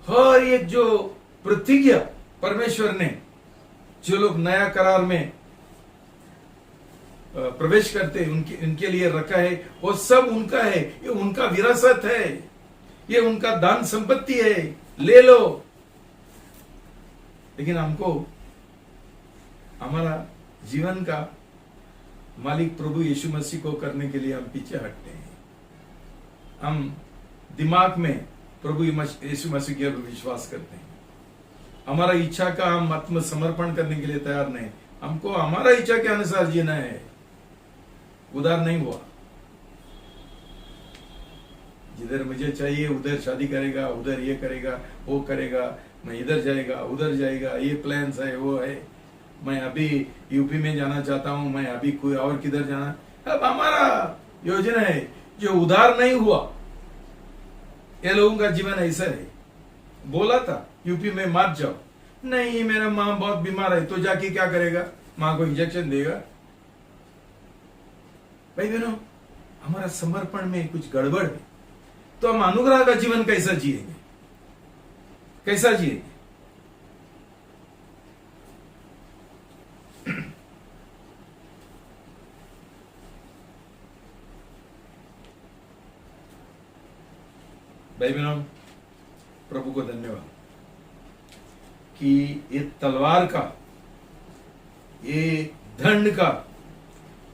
हर एक जो प्रतिज्ञा परमेश्वर ने, जो लोग नया करार में प्रवेश करते उनके लिए रखा है, वो सब उनका है, ये उनका विरासत है, ये उनका दान संपत्ति है, ले लो। लेकिन हमको हमारा जीवन का मालिक प्रभु यीशु मसीह को करने के लिए हम पीछे हटते हैं। हम दिमाग में प्रभु यीशु मसीह के विश्वास करते हैं। हमारा इच्छा का हम आत्मसमर्पण करने के लिए तैयार नहीं। हमको हमारा इच्छा के अनुसार जीना है, उधार नहीं हुआ। जिधर मुझे चाहिए उधर शादी करेगा, उधर ये करेगा, वो करेगा, मैं इधर जाएगा, उधर जाएगा, ये प्लान्स है, वो है, मैं अभी यूपी में जाना चाहता हूं, मैं अभी कोई और किधर जाना। अब हमारा योजना है जो उधार नहीं हुआ। ये लोगों का जीवन ऐसा है। बोला था यूपी में मत जाओ, नहीं मेरा माँ बहुत बीमार है, तो जाके क्या करेगा, माँ को इंजेक्शन देगा। भाई बहनों, हमारा समर्पण में कुछ गड़बड़ है, तो हम अनुग्रह का जीवन कैसा जिएंगे, कैसा जिएंगे? भाई बहनों, प्रभु को धन्यवाद कि ये तलवार का, ये दंड का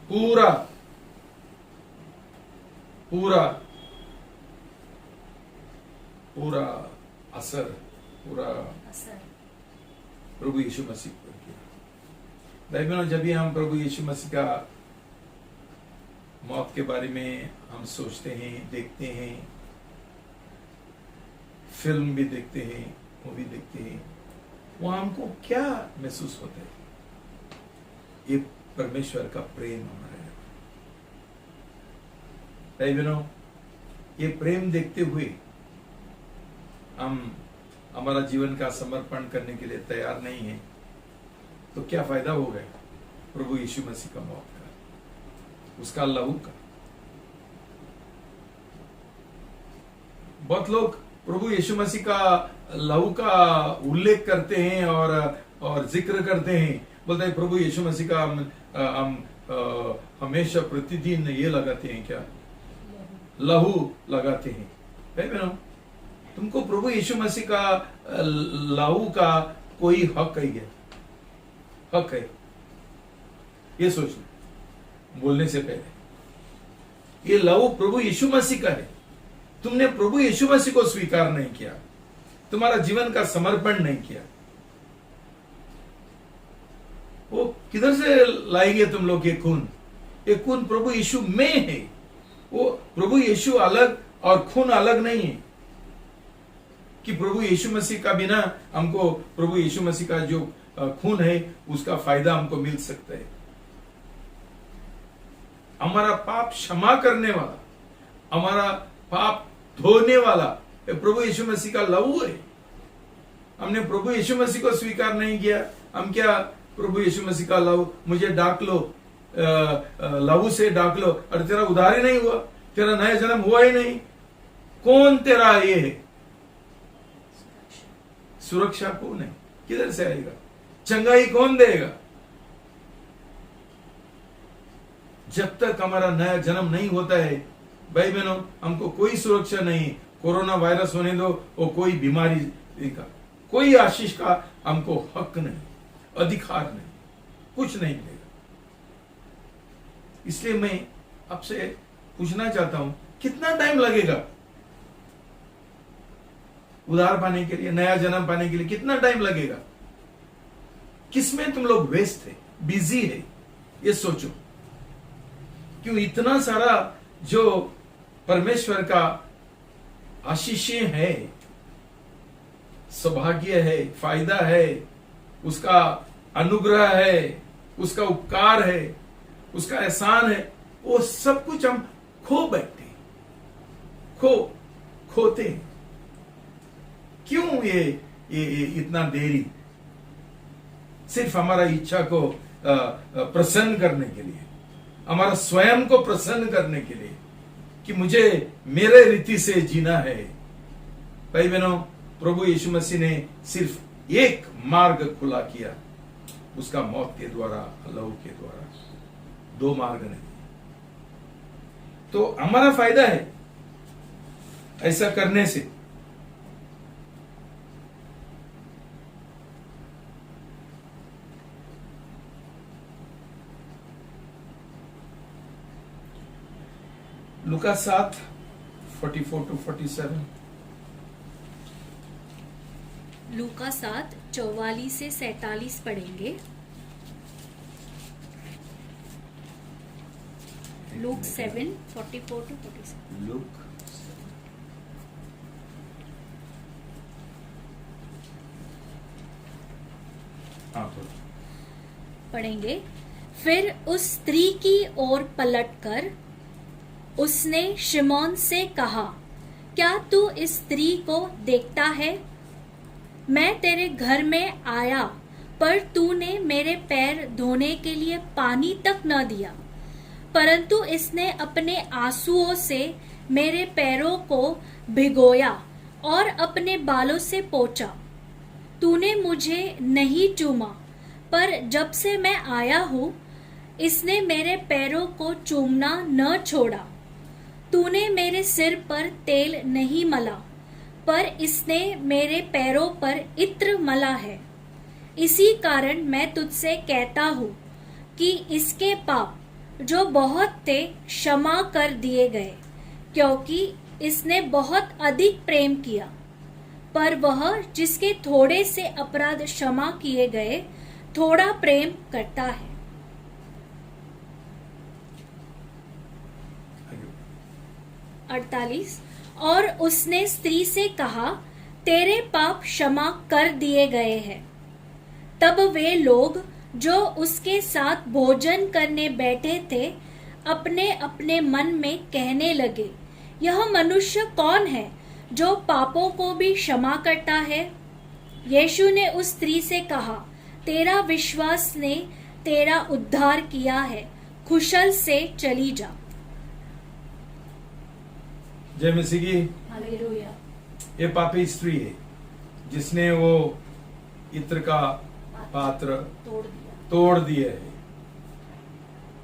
पूरा पूरा पूरा असर प्रभु यीशु मसीह पर किया। भाई बहनों, जब भी हम प्रभु यीशु मसीह का मौत के बारे में हम सोचते हैं, देखते हैं, फिल्म भी देखते हैं, वो भी देखते हैं, वहां हमको क्या महसूस होता है? ये परमेश्वर का प्रेम हमारे। भाई बहनों, ये प्रेम देखते हुए हम हमारा जीवन का समर्पण करने के लिए तैयार नहीं है, तो क्या फायदा हो गया प्रभु यीशु मसीह का मौत का, उसका लहू का? बहुत लोग प्रभु यीशु मसीह का लहू का उल्लेख करते हैं और जिक्र करते हैं, बोलते हैं प्रभु यीशु मसीह का हम हमेशा प्रतिदिन ये लगाते हैं, क्या लहू लगाते हैं। भाई बहनों, तुमको प्रभु यीशु मसीह का लहू का कोई हक है क्या? हक है? ये सोच लो बोलने से पहले। ये लहू प्रभु यीशु मसीह का है। तुमने प्रभु यीशु मसीह को स्वीकार नहीं किया, तुम्हारा जीवन का समर्पण नहीं किया, वो किधर से लाएंगे तुम लोग? ये खून प्रभु यीशु में है। वो प्रभु यीशु अलग और खून अलग नहीं है कि प्रभु यीशु मसीह का बिना हमको प्रभु यीशु मसीह का जो खून है उसका फायदा हमको मिल सकता है। हमारा पाप क्षमा करने वाला, हमारा पाप धोने वाला प्रभु यीशु मसीह का लहू है। हमने प्रभु यीशु मसीह को स्वीकार नहीं किया। हम क्या प्रभु यीशु मसीह का लहू, मुझे डाक लो, लहू से डाक लो, और तेरा उद्धार ही नहीं हुआ, तेरा नया जन्म हुआ ही नहीं। कौन तेरा ये है? सुरक्षा कौन है? किधर से आएगा? चंगाई कौन देगा? जब तक हमारा नया जन्म नहीं होता है, भाई बहनों, हमको कोई सुरक्षा नहीं। कोरोना वायरस होने दो, वो कोई बीमारी का, कोई आशीष का हमको हक नहीं, अधिकार नहीं, कुछ नहीं मिलेगा। इसलिए मैं आपसे पूछना चाहता हूं, कितना टाइम लगेगा उद्धार पाने के लिए, नया जन्म पाने के लिए? कितना टाइम लगेगा? किसमें तुम लोग व्यस्त है, बिजी है? ये सोचो। क्यों इतना सारा जो परमेश्वर का आशीषें है, सौभाग्य है, फायदा है, उसका अनुग्रह है, उसका उपकार है, उसका एहसान है, वो सब कुछ हम खो बैठे, खोते हैं। क्यों ये इतना देरी? सिर्फ हमारा इच्छा को प्रसन्न करने के लिए, हमारा स्वयं को प्रसन्न करने के लिए कि मुझे मेरे रीति से जीना है। भाई बहनों, प्रभु यीशु मसीह ने सिर्फ एक मार्ग खुला किया, उसका मौत के द्वारा, लहू के द्वारा, दो मार्ग नहीं। तो हमारा फायदा है ऐसा करने से। लूका 7:44-47। लूका 7:44 से 47 पढ़ेंगे। लूक 7:44-47। लूक पढ़ेंगे। फिर उस स्त्री की ओर पलटकर उसने शिमोन से कहा, क्या तू इस स्त्री को देखता है? मैं तेरे घर में आया, पर तूने मेरे पैर धोने के लिए पानी तक न दिया, परंतु इसने अपने आंसुओं से मेरे पैरों को भिगोया और अपने बालों से पोंछा। तूने मुझे नहीं चूमा, पर जब से मैं आया हूँ इसने मेरे पैरों को चूमना न छोड़ा। तूने मेरे सिर पर तेल नहीं मला, पर इसने मेरे पैरों पर इत्र मला है। इसी कारण मैं तुझसे कहता हूँ कि इसके पाप जो बहुत थे क्षमा कर दिए गए, क्योंकि इसने बहुत अधिक प्रेम किया। पर वह जिसके थोड़े से अपराध क्षमा किए गए, थोड़ा प्रेम करता है। 48। और उसने स्त्री से कहा, तेरे पाप क्षमा कर दिए गए हैं। तब वे लोग जो उसके साथ भोजन करने बैठे थे अपने अपने मन में कहने लगे, यह मनुष्य कौन है जो पापों को भी क्षमा करता है? यीशु ने उस स्त्री से कहा, तेरा विश्वास ने तेरा उद्धार किया है, कुशल से चली जा। जय मसीह की। हालेलुया। ये पापी स्त्री है जिसने वो इत्र का पात्र तोड़ दिया है।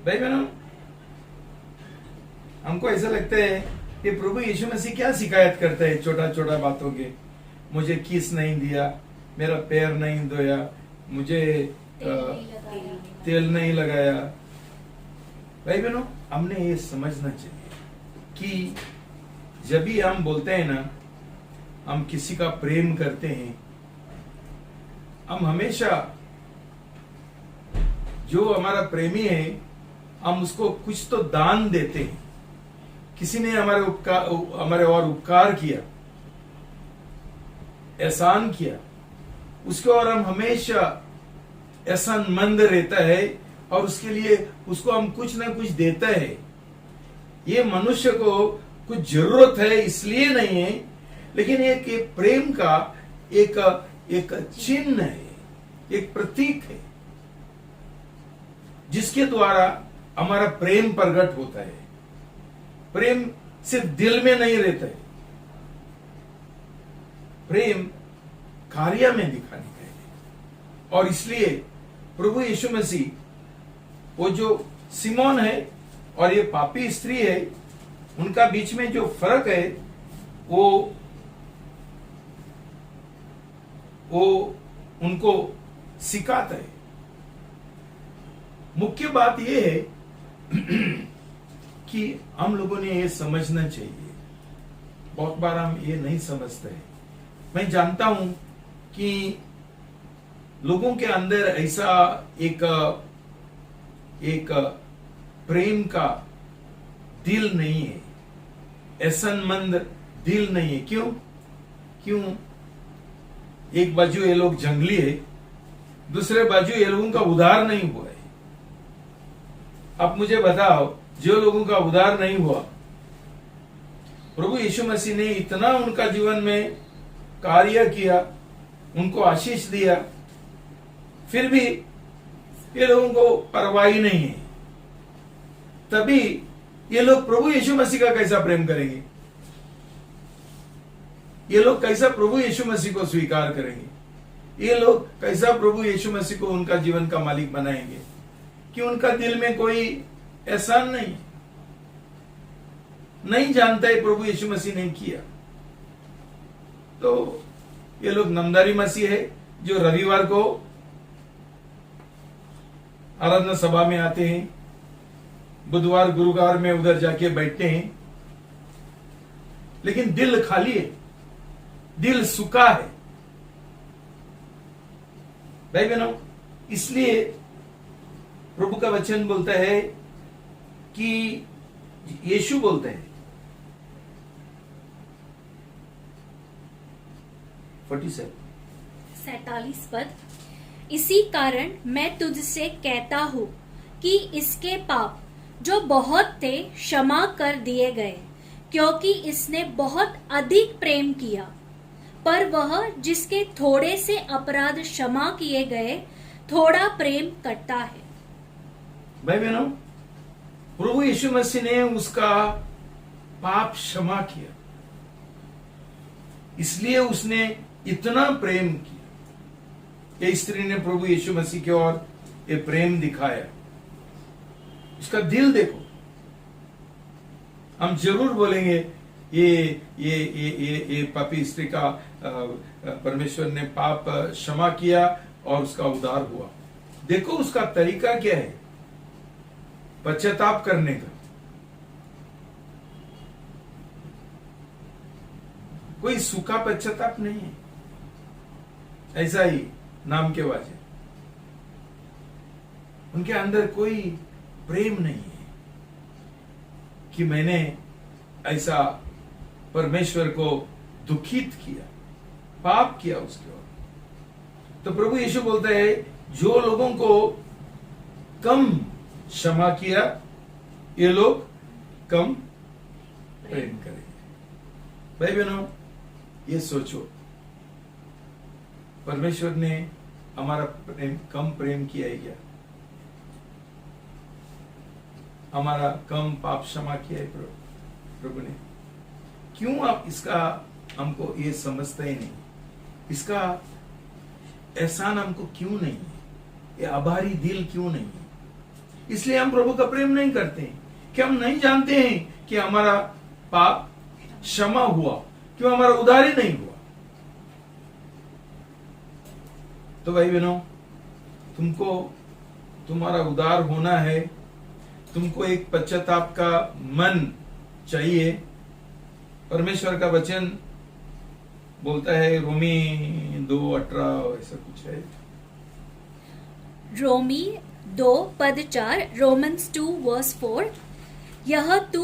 भाई बहनों, हमको ऐसा लगता है कि प्रभु यीशु मसीह क्या शिकायत करता है छोटा छोटा बातों के। मुझे किस नहीं दिया, मेरा पैर नहीं धोया, मुझे तेल नहीं लगाया। भाई बहनों, हमने ये समझना चाहिए कि जब भी हम बोलते हैं ना, हम किसी का प्रेम करते हैं, हम हमेशा जो हमारा प्रेमी है हम उसको कुछ तो दान देते हैं। किसी ने हमारे और उपकार किया, एहसान किया, उसके और हम हमेशा एहसानमंद रहता है और उसके लिए उसको हम कुछ ना कुछ देता है। ये मनुष्य को कुछ जरूरत है इसलिए नहीं है, लेकिन एक प्रेम का एक चिन्ह है, एक प्रतीक है जिसके द्वारा हमारा प्रेम प्रकट होता है। प्रेम सिर्फ दिल में नहीं रहता है, प्रेम कार्य में दिखाने का है। और इसलिए प्रभु यीशु मसीह, वो जो सिमोन है और ये पापी स्त्री है, उनका बीच में जो फर्क है वो उनको सिखाता है। मुख्य बात यह है कि हम लोगों ने ये समझना चाहिए। बहुत बार हम ये नहीं समझते हैं। मैं जानता हूं कि लोगों के अंदर ऐसा एक प्रेम का दिल नहीं है, एहसानमंद दिल नहीं है। क्यों? एक बाजू ये लोग जंगली है, दूसरे बाजू ये लोगों का उद्धार नहीं हुआ है। अब मुझे बताओ, जो लोगों का उद्धार नहीं हुआ, प्रभु यीशु मसीह ने इतना उनका जीवन में कार्य किया, उनको आशीष दिया, फिर भी ये लोगों को परवाह ही नहीं है, तभी ये लोग प्रभु यीशु मसीह का कैसा प्रेम करेंगे? ये लोग कैसा प्रभु यीशु मसीह को स्वीकार करेंगे? ये लोग कैसा प्रभु यीशु मसीह को उनका जीवन का मालिक बनाएंगे कि उनका दिल में कोई एहसान नहीं जानता है प्रभु यीशु मसीह ने किया। तो ये लोग नामधारी मसीह है जो रविवार को आराधना सभा में आते हैं, बुधवार गुरुवार में उधर जाके बैठते हैं, लेकिन दिल खाली है, दिल सूखा है। भाई बहनों, इसलिए प्रभु का वचन बोलता है कि यीशु बोलते हैं 47 पद, इसी कारण मैं तुझसे कहता हूं कि इसके पाप जो बहुत थे क्षमा कर दिए गए, क्योंकि इसने बहुत अधिक प्रेम किया। पर वह जिसके थोड़े से अपराध क्षमा किए गए थोड़ा प्रेम करता है। भाई बहनों, प्रभु यीशु मसीह ने उसका पाप क्षमा किया, इसलिए उसने इतना प्रेम किया। ये स्त्री ने प्रभु यीशु मसीह की ओर ये प्रेम दिखाया। उसका दिल देखो। हम जरूर बोलेंगे ये पापी स्त्री का परमेश्वर ने पाप क्षमा किया और उसका उद्धार हुआ। देखो उसका तरीका क्या है पश्चाताप करने का। कोई सूखा पश्चाताप नहीं है, ऐसा ही नाम के वाजे उनके अंदर कोई प्रेम नहीं है कि मैंने ऐसा परमेश्वर को दुखित किया, पाप किया उसके ओर। तो प्रभु यीशु बोलता है जो लोगों को कम क्षमा किया ये लोग कम प्रेम करेंगे। भाई बहनों, ये सोचो, परमेश्वर ने हमारा प्रेम कम प्रेम किया है क्या? हमारा कम पाप क्षमा किया है प्रभु ने? क्यों आप इसका हमको ये समझते ही नहीं? इसका एहसान हमको क्यों नहीं है? ये आभारी दिल क्यों नहीं है? इसलिए हम प्रभु का प्रेम नहीं करते हैं कि हम नहीं जानते हैं कि हमारा पाप क्षमा हुआ, क्यों हमारा उद्धार ही नहीं हुआ। तो भाई बहनों, तुमको तुम्हारा उद्धार होना है, तुमको एक पश्चाताप का मन चाहिए। परमेश्वर का वचन बोलता है रोमी 2:18 ऐसा कुछ है। रोमी 2:4, रोमन्स 2:4, यह तू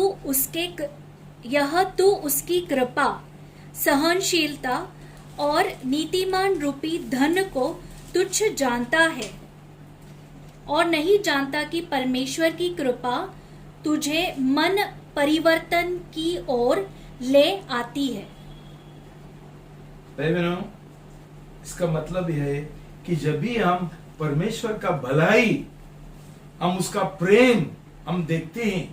उसकी कृपा, सहनशीलता और नीतिमान रूपी धन को तुच्छ जानता है और नहीं जानता कि परमेश्वर की कृपा तुझे मन परिवर्तन की ओर ले आती है। भाई बहनों, इसका मतलब यह है कि जब भी हम परमेश्वर का भलाई, हम उसका प्रेम हम देखते हैं,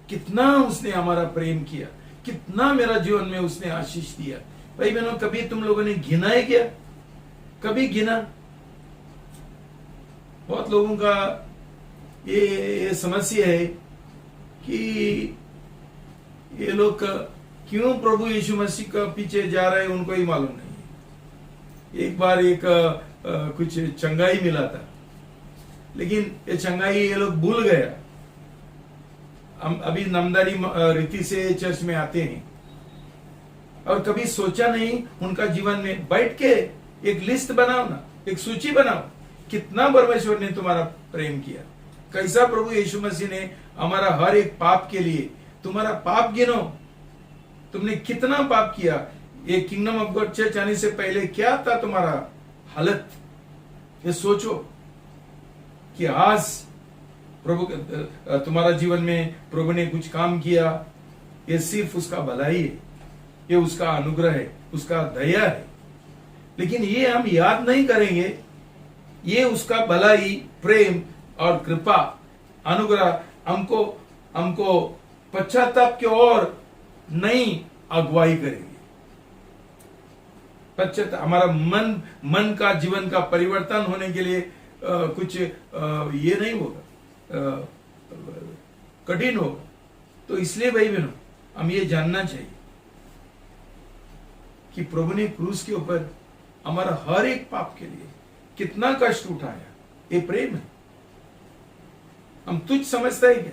कितना उसने हमारा प्रेम किया, कितना मेरा जीवन में उसने आशीष दिया। भाई बहनों, कभी तुम लोगों ने गिना है क्या? कभी गिना? बहुत लोगों का ये समस्या है कि ये लोग क्यों प्रभु यीशु मसीह का पीछे जा रहे हैं उनको ही मालूम नहीं है। एक बार कुछ चंगाई मिला था, लेकिन ये चंगाई ये लोग भूल गया। हम अभी नामदारी रीति से चर्च में आते हैं और कभी सोचा नहीं उनका जीवन में बैठ के एक लिस्ट बनाओ ना, एक सूची बनाओ, कितना परमेश्वर ने तुम्हारा प्रेम किया, कैसा प्रभु यीशु मसीह ने हमारा हर एक पाप के लिए, तुम्हारा पाप गिनो, तुमने कितना पाप किया। ये किंगडम ऑफ गॉड चर्च आने से पहले क्या था तुम्हारा हालत, ये सोचो कि आज प्रभु तुम्हारा जीवन में प्रभु ने कुछ काम किया। ये सिर्फ उसका भलाई है, ये उसका अनुग्रह है, उसका दया है। लेकिन ये हम याद नहीं करेंगे ये उसका भलाई, प्रेम और कृपा, अनुग्रह हमको हमको पश्चाताप की ओर नई अगुवाई करेगी। पश्चाताप, हमारा मन का, जीवन का परिवर्तन होने के लिए कुछ ये नहीं होगा, कठिन होगा। तो इसलिए भाई बहनों, हम ये जानना चाहिए कि प्रभु ने क्रूस के ऊपर हमारा हर एक पाप के लिए कितना कष्ट उठाया। ये प्रेम है। हम तुझ समझता है क्या?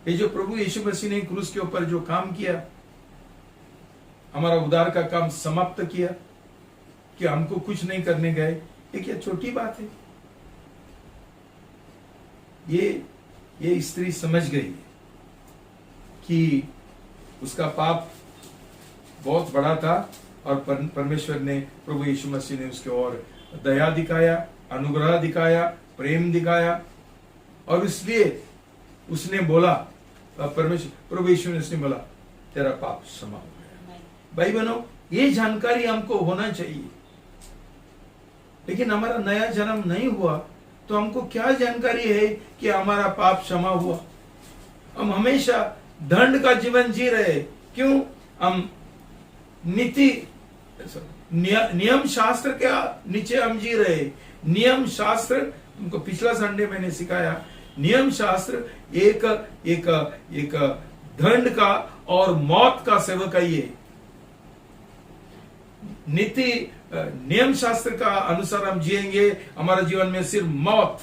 ये जो प्रभु यीशु मसीह ने क्रूस के ऊपर जो काम किया, हमारा उद्धार का काम समाप्त किया, कि हमको कुछ नहीं करने गए, ये क्या छोटी बात है? ये स्त्री समझ गई कि उसका पाप बहुत बड़ा था और परमेश्वर ने, प्रभु यीशु मसीह ने उसके ओर दया दिखाया, अनुग्रह दिखाया, प्रेम दिखाया, और इसलिए उसने बोला, प्रभु यीशु ने उसने बोला, तेरा पाप क्षमा हो गया। भाई बहनों, ये जानकारी हमको होना चाहिए। लेकिन हमारा नया जन्म नहीं हुआ तो हमको क्या जानकारी है कि हमारा पाप क्षमा हुआ? हम हमेशा दंड का जीवन जी रहे। क्यों? हम नियम शास्त्र के नीचे हम जी रहे। नियम शास्त्र, तुमको पिछला संडे मैंने सिखाया, नियम शास्त्र एक एक एक दंड का और मौत का सेवक है। ये नीति, नियम शास्त्र का अनुसार हम जिएंगे, हमारा जीवन में सिर्फ मौत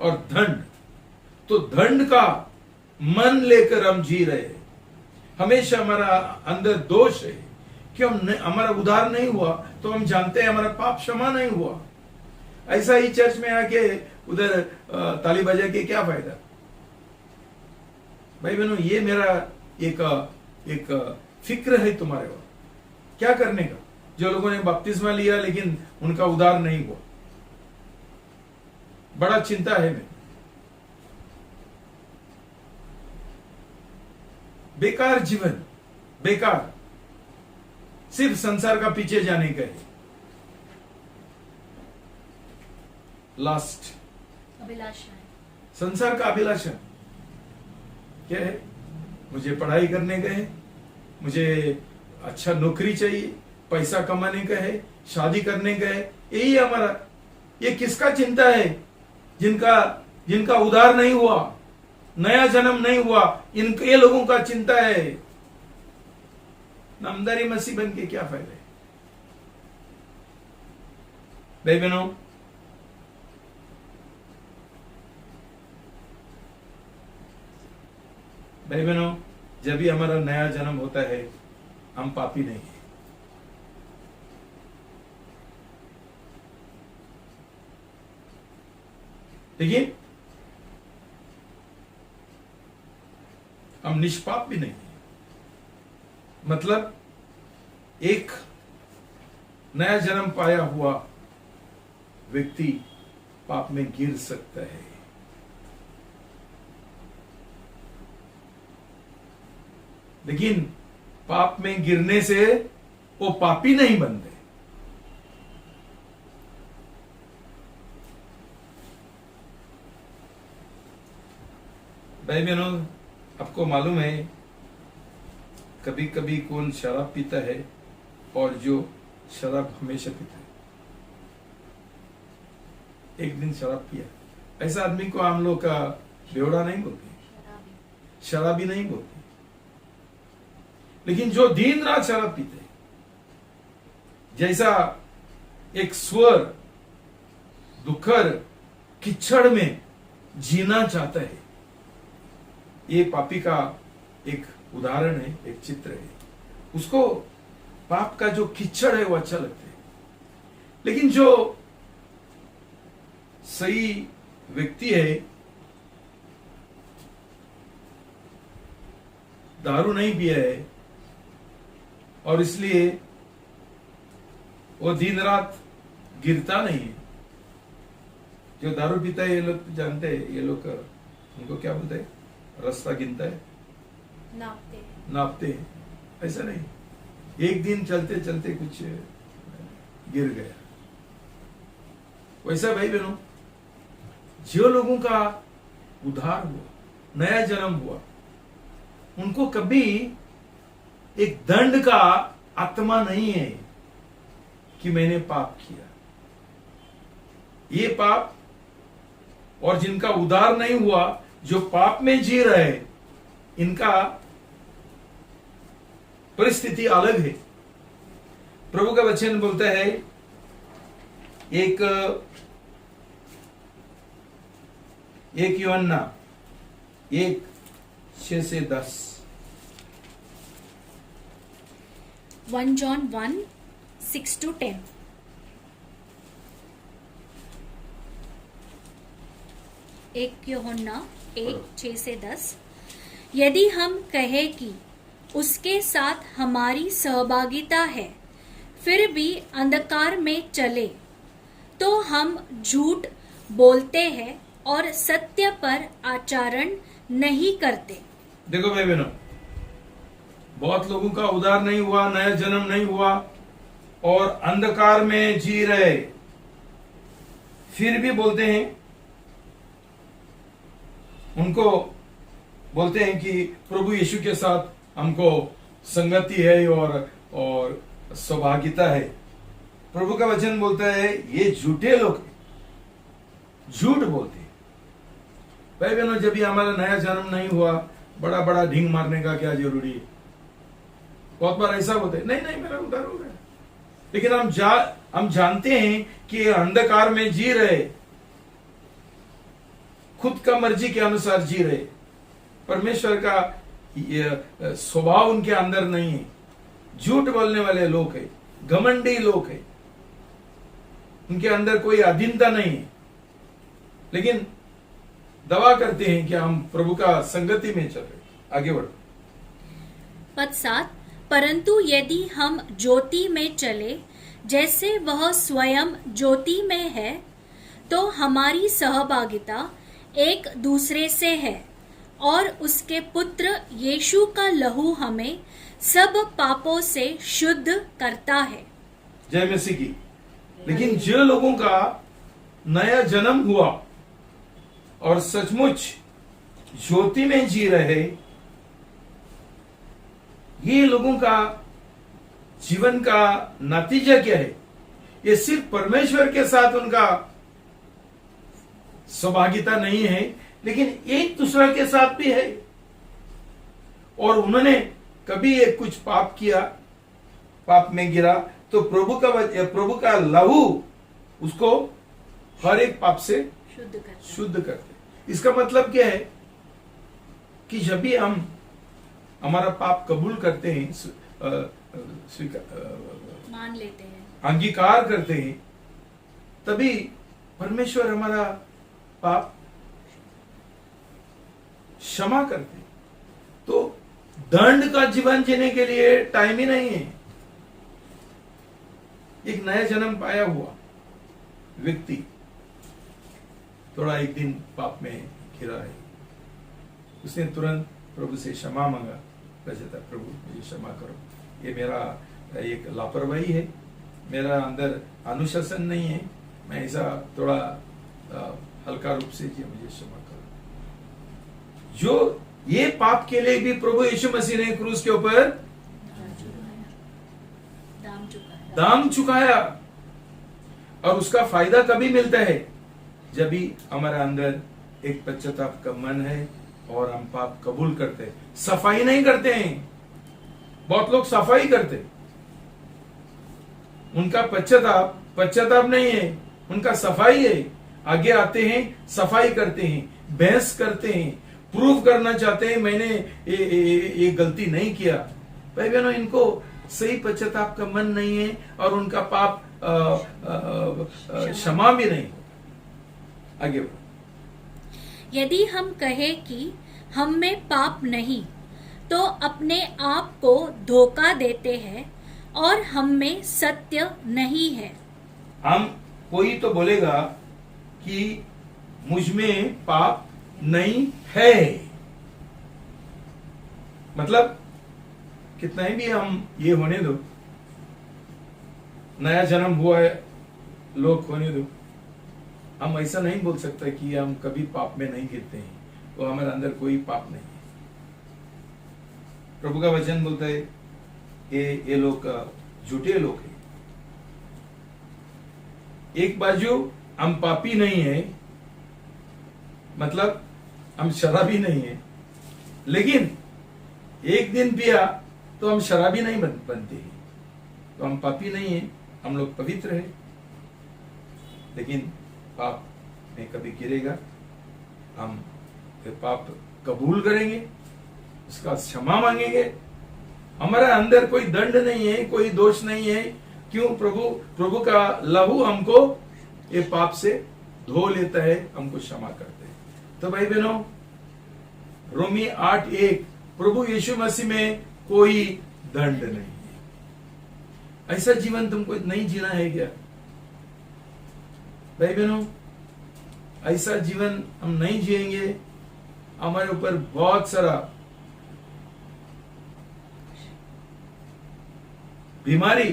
और दंड। तो दंड का मन लेकर हम जी रहे। हमेशा हमारा अंदर दोष है कि हमारा उद्धार नहीं हुआ, तो हम जानते हैं हमारा पाप क्षमा नहीं हुआ। ऐसा ही चर्च में आके उधर ताली बजा के क्या फायदा? भाई बहनों, ये मेरा एक फिक्र है तुम्हारे और क्या करने का। जो लोगों ने बपतिस्मा लिया लेकिन उनका उद्धार नहीं हुआ, बड़ा चिंता है। मैं बेकार जीवन, बेकार, सिर्फ संसार का पीछे जाने का है। लास्ट अभिलाषा, संसार का अभिलाषा क्या है? मुझे पढ़ाई करने का है, मुझे अच्छा नौकरी चाहिए, पैसा कमाने का है, शादी करने का है। यही है हमारा। ये किसका चिंता है? जिनका उद्धार नहीं हुआ, नया जन्म नहीं हुआ, ये लोगों का चिंता है। नामदारी मसीह बन के क्या फायदा है? भाई बहनों, भाई बहनों, जब भी हमारा नया जन्म होता है, हम पापी नहीं है। देखिए, हम निष्पाप भी नहीं है। मतलब एक नया जन्म पाया हुआ व्यक्ति पाप में गिर सकता है। लेकिन पाप में गिरने से वो पापी नहीं बनते। भाई बहनों, आपको मालूम है कभी कभी कौन शराब पीता है और जो शराब हमेशा पीता है। एक दिन शराब पिया, ऐसा आदमी को हम लोग का बेवड़ा नहीं बोलते, शराबी नहीं बोलते। लेकिन जो दिन रात शराब पीते, जैसा एक स्वर दुखर कीचड़ में जीना चाहता है, ये पापी का एक उदाहरण है, एक चित्र है। उसको पाप का जो कीचड़ है वो अच्छा लगता है। लेकिन जो सही व्यक्ति है, दारू नहीं पिया है और इसलिए वो दिन रात गिरता नहीं है। जो दारू पीता है, ये लोग जानते हैं, ये लोग उनको क्या बोलते हैं, रास्ता गिनता है, नापते हैं। ऐसा नहीं, एक दिन चलते चलते कुछ गिर गया। वैसा भाई बहनों, जो लोगों का उद्धार हुआ, नया जन्म हुआ, उनको कभी एक दंड का आत्मा नहीं है कि मैंने पाप किया। ये पाप, और जिनका उद्धार नहीं हुआ, जो पाप में जी रहे, इनका परिस्थिति अलग है। प्रभु का वचन बोलता है, एक यूहन्ना 1:6-10। 1 John 1:6-10। एक यूहन्ना 1:6-10। यदि हम कहें कि उसके साथ हमारी सहभागिता है, फिर भी अंधकार में चले, तो हम झूठ बोलते हैं और सत्य पर आचरण नहीं करते। देखो भाई बहनों, बहुत लोगों का उद्धार नहीं हुआ, नया जन्म नहीं हुआ और अंधकार में जी रहे, फिर भी बोलते हैं, उनको बोलते हैं कि प्रभु यीशु के साथ हमको संगति है और सौभाग्यता है। प्रभु का वचन बोलता है ये झूठे लोग झूठ बोलते हैं। भाई बहनों, जब भी हमारा नया जन्म नहीं हुआ, बड़ा बड़ा ढींग मारने का क्या जरूरी है? बहुत बार ऐसा होता है, नहीं मेरा उद्धार हो गया, लेकिन हम जानते हैं कि अंधकार में जी रहे, खुद का मर्जी के अनुसार जी रहे, परमेश्वर का स्वभाव उनके अंदर नहीं है। झूठ बोलने वाले लोग हैं, घमंडी लोग हैं, उनके अंदर कोई अधीनता नहीं है, लेकिन दावा करते हैं कि हम प्रभु का संगति में चल रहे। आगे बढ़ो। पद 7। परंतु यदि हम ज्योति में चले, जैसे वह स्वयं ज्योति में है, तो हमारी सहभागिता एक दूसरे से है, और उसके पुत्र यीशु का लहू हमें सब पापों से शुद्ध करता है। जय मसीह की। लेकिन जो लोगों का नया जन्म हुआ और सचमुच ज्योति में जी रहे, ये लोगों का जीवन का नतीजा क्या है? ये सिर्फ परमेश्वर के साथ उनका सहभागिता नहीं है, लेकिन एक दूसरे के साथ भी है। और उन्होंने कभी एक कुछ पाप किया, पाप में गिरा, तो प्रभु का लहू उसको हर एक पाप से शुद्ध करते। इसका मतलब क्या है कि जब भी हम हमारा पाप कबूल करते हैं, मान लेते हैं, अंगीकार करते हैं, तभी परमेश्वर हमारा पाप क्षमा करते हैं। तो दंड का जीवन जीने के लिए टाइम ही नहीं है। एक नया जन्म पाया हुआ व्यक्ति थोड़ा एक दिन पाप में घिरा है, उसने तुरंत प्रभु से क्षमा मांगा, कहता प्रभु मुझे क्षमा करो, ये मेरा एक लापरवाही है, मेरा अंदर अनुशासन नहीं है, मैं ऐसा थोड़ा हल्का रूप से किया, मुझे क्षमा करो। जो ये पाप के लिए भी प्रभु यीशु मसीह ने क्रूस के ऊपर दाम चुकाया। और उसका फायदा कभी मिलता है? जब भी हमारे अंदर एक पश्चाताप का मन है और हम पाप कबूल करते हैं, सफाई नहीं करते हैं। बहुत लोग सफाई करते, उनका पश्चाताप नहीं है, उनका सफाई है। आगे आते हैं, सफाई करते हैं, बहस करते हैं, प्रूव करना चाहते हैं मैंने ये गलती नहीं किया। भाई बहनों, इनको सही पश्चाताप का मन नहीं है और उनका पाप क्षमा भी नहीं होता। आगे बढ़ो। यदि हम कहें कि हम में पाप नहीं, तो अपने आप को धोखा देते हैं और हम में सत्य नहीं है। हम कोई तो बोलेगा कि मुझ में पाप नहीं है, मतलब कितना ही भी हम ये होने दो, नया जन्म हुआ है लोग होने दो, हम ऐसा नहीं बोल सकते कि हम कभी पाप में नहीं गिरते हैं, तो हमारे अंदर कोई पाप नहीं है। प्रभु का वचन बोलता है ये लोग झूठे लोग हैं। एक बाजू हम पापी नहीं है, मतलब हम शराबी नहीं है, लेकिन एक दिन पिया तो हम शराबी नहीं बनते हैं, तो हम पापी नहीं है, हम लोग पवित्र है। लेकिन पाप में कभी गिरेगा, हम पाप कबूल करेंगे, उसका क्षमा मांगेंगे। हमारे अंदर कोई दंड नहीं है, कोई दोष नहीं है। क्यों? प्रभु का लहू हमको ये पाप से धो लेता है, हमको क्षमा करते हैं। तो भाई बहनों, रोमी 8:1, प्रभु यीशु मसीह में कोई दंड नहीं है। ऐसा जीवन तुमको नहीं जीना है क्या भाई बहनों? ऐसा जीवन हम नहीं जिएंगे, हमारे ऊपर बहुत सारा बीमारी,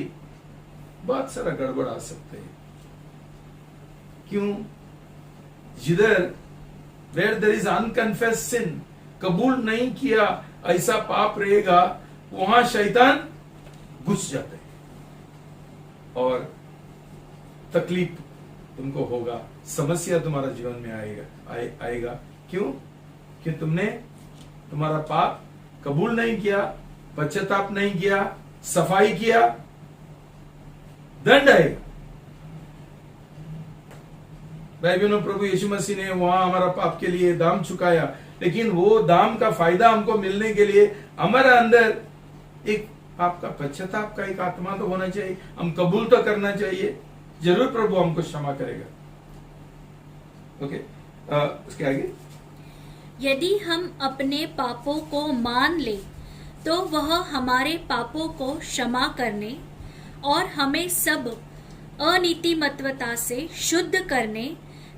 बहुत सारा गड़बड़ आ सकते हैं। क्यों? जिधर वेयर देयर इज अनकन्फेस्ड सिन, कबूल नहीं किया ऐसा पाप रहेगा, वहां शैतान घुस जाते हैं और तकलीफ तुमको होगा, समस्या तुम्हारा जीवन में आएगा। क्यों? कि तुमने तुम्हारा पाप कबूल नहीं किया, पश्चाताप नहीं किया, सफाई किया, दंड आएगा। भाई बहनों, प्रभु यीशु मसीह ने वहां हमारा पाप के लिए दाम चुकाया, लेकिन वो दाम का फायदा हमको मिलने के लिए हमारे अंदर एक पाप का पश्चाताप का एक आत्मा तो होना चाहिए, हम कबूल तो करना चाहिए। जरूर प्रभु हमको क्षमा करेगा। ओके, उसके आगे, यदि हम अपने पापों को मान ले तो वह हमारे पापों को क्षमा करने और हमें सब अनीतिमत्वता से शुद्ध करने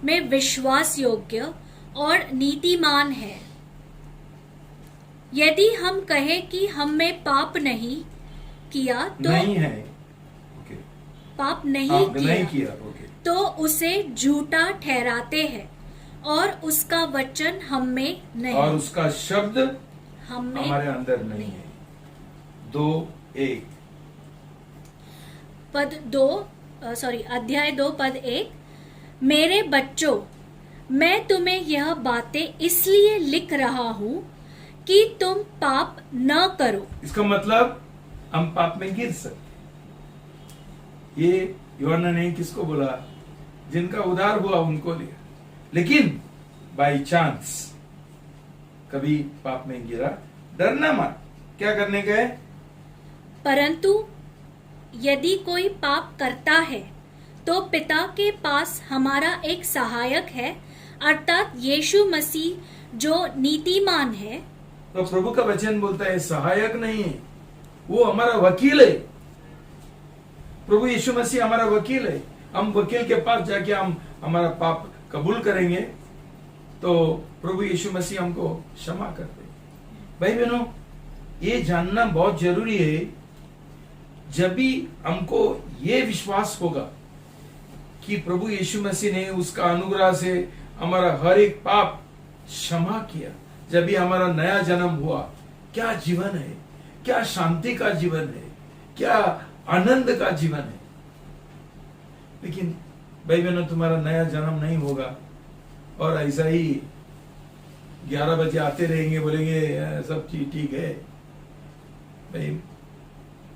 में विश्वास योग्य और नीतिमान है। यदि हम कहें कि हम में पाप नहीं किया तो नहीं है, ओके, पाप नहीं किया, ओके, तो उसे झूठा ठहराते हैं और उसका वचन हम में नहीं, और उसका शब्द हम में हमारे अंदर नहीं है। 2:1 अध्याय 2 पद 1, मेरे बच्चों, मैं तुम्हें यह बातें इसलिए लिख रहा हूं कि तुम पाप न करो। इसका मतलब हम पाप में गिर सकते। ये यूहन्ना ने किसको बोला? जिनका उद्धार हुआ उनको लिया, लेकिन बाई चांस कभी पाप में गिरा, डरना मत। क्या करने का है? परंतु यदि कोई पाप करता है तो पिता के पास हमारा एक सहायक है, अर्थात यीशु मसीह जो नीतिमान है। तो प्रभु का वचन बोलता है सहायक नहीं है, वो हमारा वकील है। प्रभु यीशु मसीह हमारा वकील है। हम वकील के पास जाके हम हमारा पाप कबूल करेंगे तो प्रभु यीशु मसीह हमको क्षमा करते। भाई बहनों, ये जानना बहुत जरूरी है। जब भी हमको ये विश्वास होगा कि प्रभु यीशु मसीह ने उसका अनुग्रह से हमारा हर एक पाप क्षमा किया, जब भी हमारा नया जन्म हुआ, क्या जीवन है, क्या शांति का जीवन है, क्या आनंद का जीवन है। लेकिन भाई बहनों, तुम्हारा नया जन्म नहीं होगा और ऐसा ही 11 बजे आते रहेंगे, बोलेंगे सब चीज ठीक है। भाई,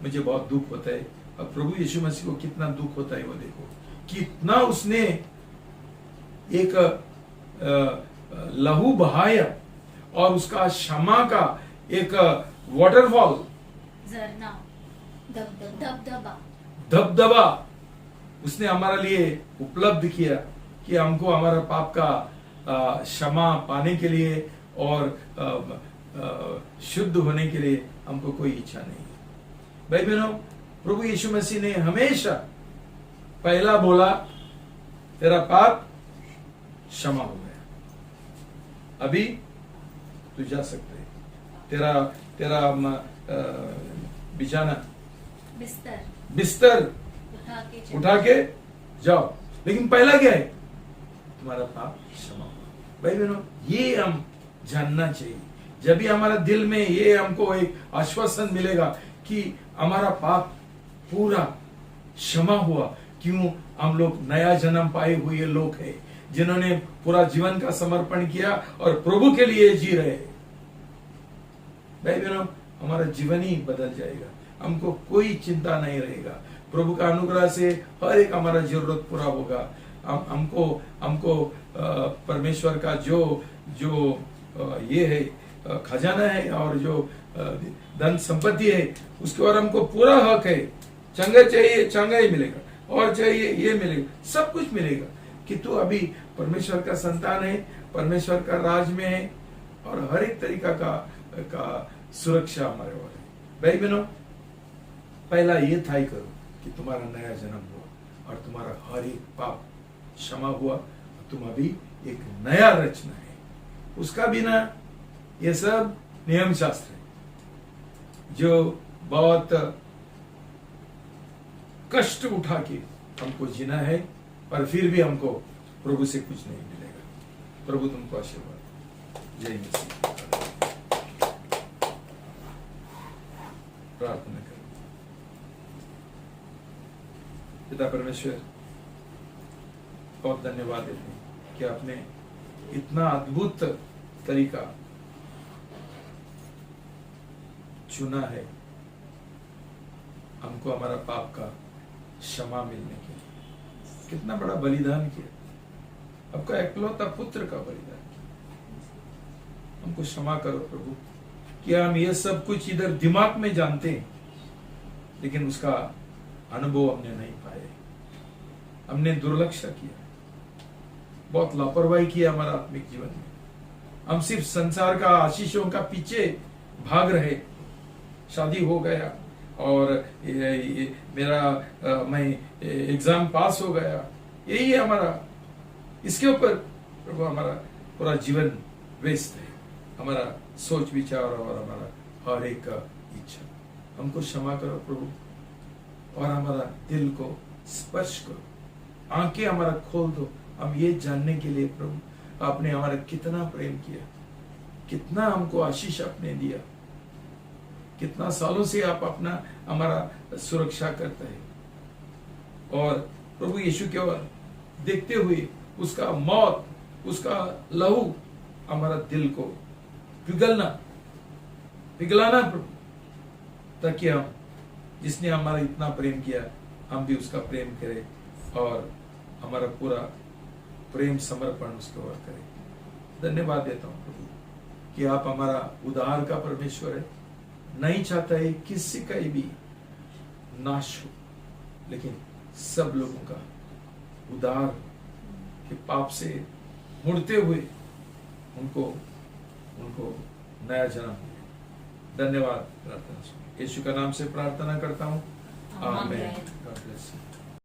मुझे बहुत दुख होता है। अब प्रभु यीशु मसीह को कितना दुख होता है वो देखो, कितना उसने एक लहू बहाया और उसका क्षमा का एक वाटरफॉल, झरना, दबदबा उसने हमारे लिए उपलब्ध किया कि हमको हमारा पाप का क्षमा पाने के लिए और शुद्ध होने के लिए हमको कोई इच्छा नहीं है। भाई बहनों, प्रभु यीशु मसीह ने हमेशा पहला बोला, तेरा पाप क्षमा हो गया, अभी तू जा सकते है, तेरा बिछाना, बिस्तर उठा के जाओ। लेकिन पहला क्या है? तुम्हारा पाप क्षमा हुआ। भाई बहनों, ये हम जानना चाहिए। जब भी हमारा दिल में ये हमको एक आश्वासन मिलेगा कि हमारा पाप पूरा क्षमा हुआ, क्यों? हम लोग नया जन्म पाए हुए लोग हैं, जिन्होंने पूरा जीवन का समर्पण किया और प्रभु के लिए जी रहे। भाई बहनों, हमारा जीवन ही बदल जाएगा, हमको कोई चिंता नहीं रहेगा। प्रभु का अनुग्रह से हर एक हमारा जरूरत पूरा होगा। हमको परमेश्वर का जो ये है खजाना है और जो धन संपत्ति है, उसके और हमको पूरा हक है। चंगा चाहिए चंगा ही मिलेगा, और चाहिए ये मिलेगा, सब कुछ मिलेगा कि तू अभी परमेश्वर का संतान है, परमेश्वर का राज में है, और हर एक तरीका का सुरक्षा हमारे और है। भाई बहनों, पहला ये था ही करो कि तुम्हारा नया जन्म हुआ और तुम्हारा हर एक पाप क्षमा हुआ, तुम अभी एक नया रचना है। उसका बिना ये सब नियम शास्त्र है जो बहुत कष्ट उठा के हमको जीना है, पर फिर भी हमको प्रभु से कुछ नहीं मिलेगा। प्रभु तुमको आशीर्वाद। जय मसीह। प्रार्थना करें। पिता परमेश्वर, बहुत धन्यवाद देते हैं कि आपने इतना अद्भुत तरीका चुना है हमको हमारा पाप का क्षमा मिलने के लिए। कितना बड़ा बलिदान किया, आपका एकलौता पुत्र का बलिदान किया। हमको क्षमा करो प्रभु कि हम ये सब कुछ इधर दिमाग में जानते हैं, लेकिन उसका अनुभव हमने नहीं पाए। हमने दुर्लक्ष्य किया, बहुत लापरवाही किया हमारा आत्मिक जीवन में। हम सिर्फ संसार का आशीषों का पीछे भाग रहे। शादी हो गया और मैं एग्जाम पास हो गया, यही है हमारा। इसके ऊपर प्रभु हमारा पूरा जीवन व्यस्त है, हमारा सोच विचार और हमारा हर एक का इच्छा। हमको क्षमा करो प्रभु, और हमारा दिल को स्पर्श करो, आंखें हमारा खोल दो, हम ये जानने के लिए प्रभु आपने हमारा कितना प्रेम किया, कितना हमको आशीष आपने दिया, कितना सालों से आप अपना हमारा सुरक्षा करते हैं। और प्रभु यीशु के ओर देखते हुए उसका मौत, उसका लहू हमारा दिल को पिघलाना प्रभु, ताकि हम, जिसने हमारा इतना प्रेम किया, हम भी उसका प्रेम करें और हमारा पूरा प्रेम समर्पण उसके ओर करें। धन्यवाद देता हूं प्रभु कि आप हमारा उद्धार का परमेश्वर है। नहीं चाहता है किसी का भी नाश हो, लेकिन सब लोगों का उद्धार के पाप से मुड़ते हुए उनको नया जन्म मिले। धन्यवाद। प्रार्थना यीशु का नाम से प्रार्थना करता हूं, आमीन। God bless you.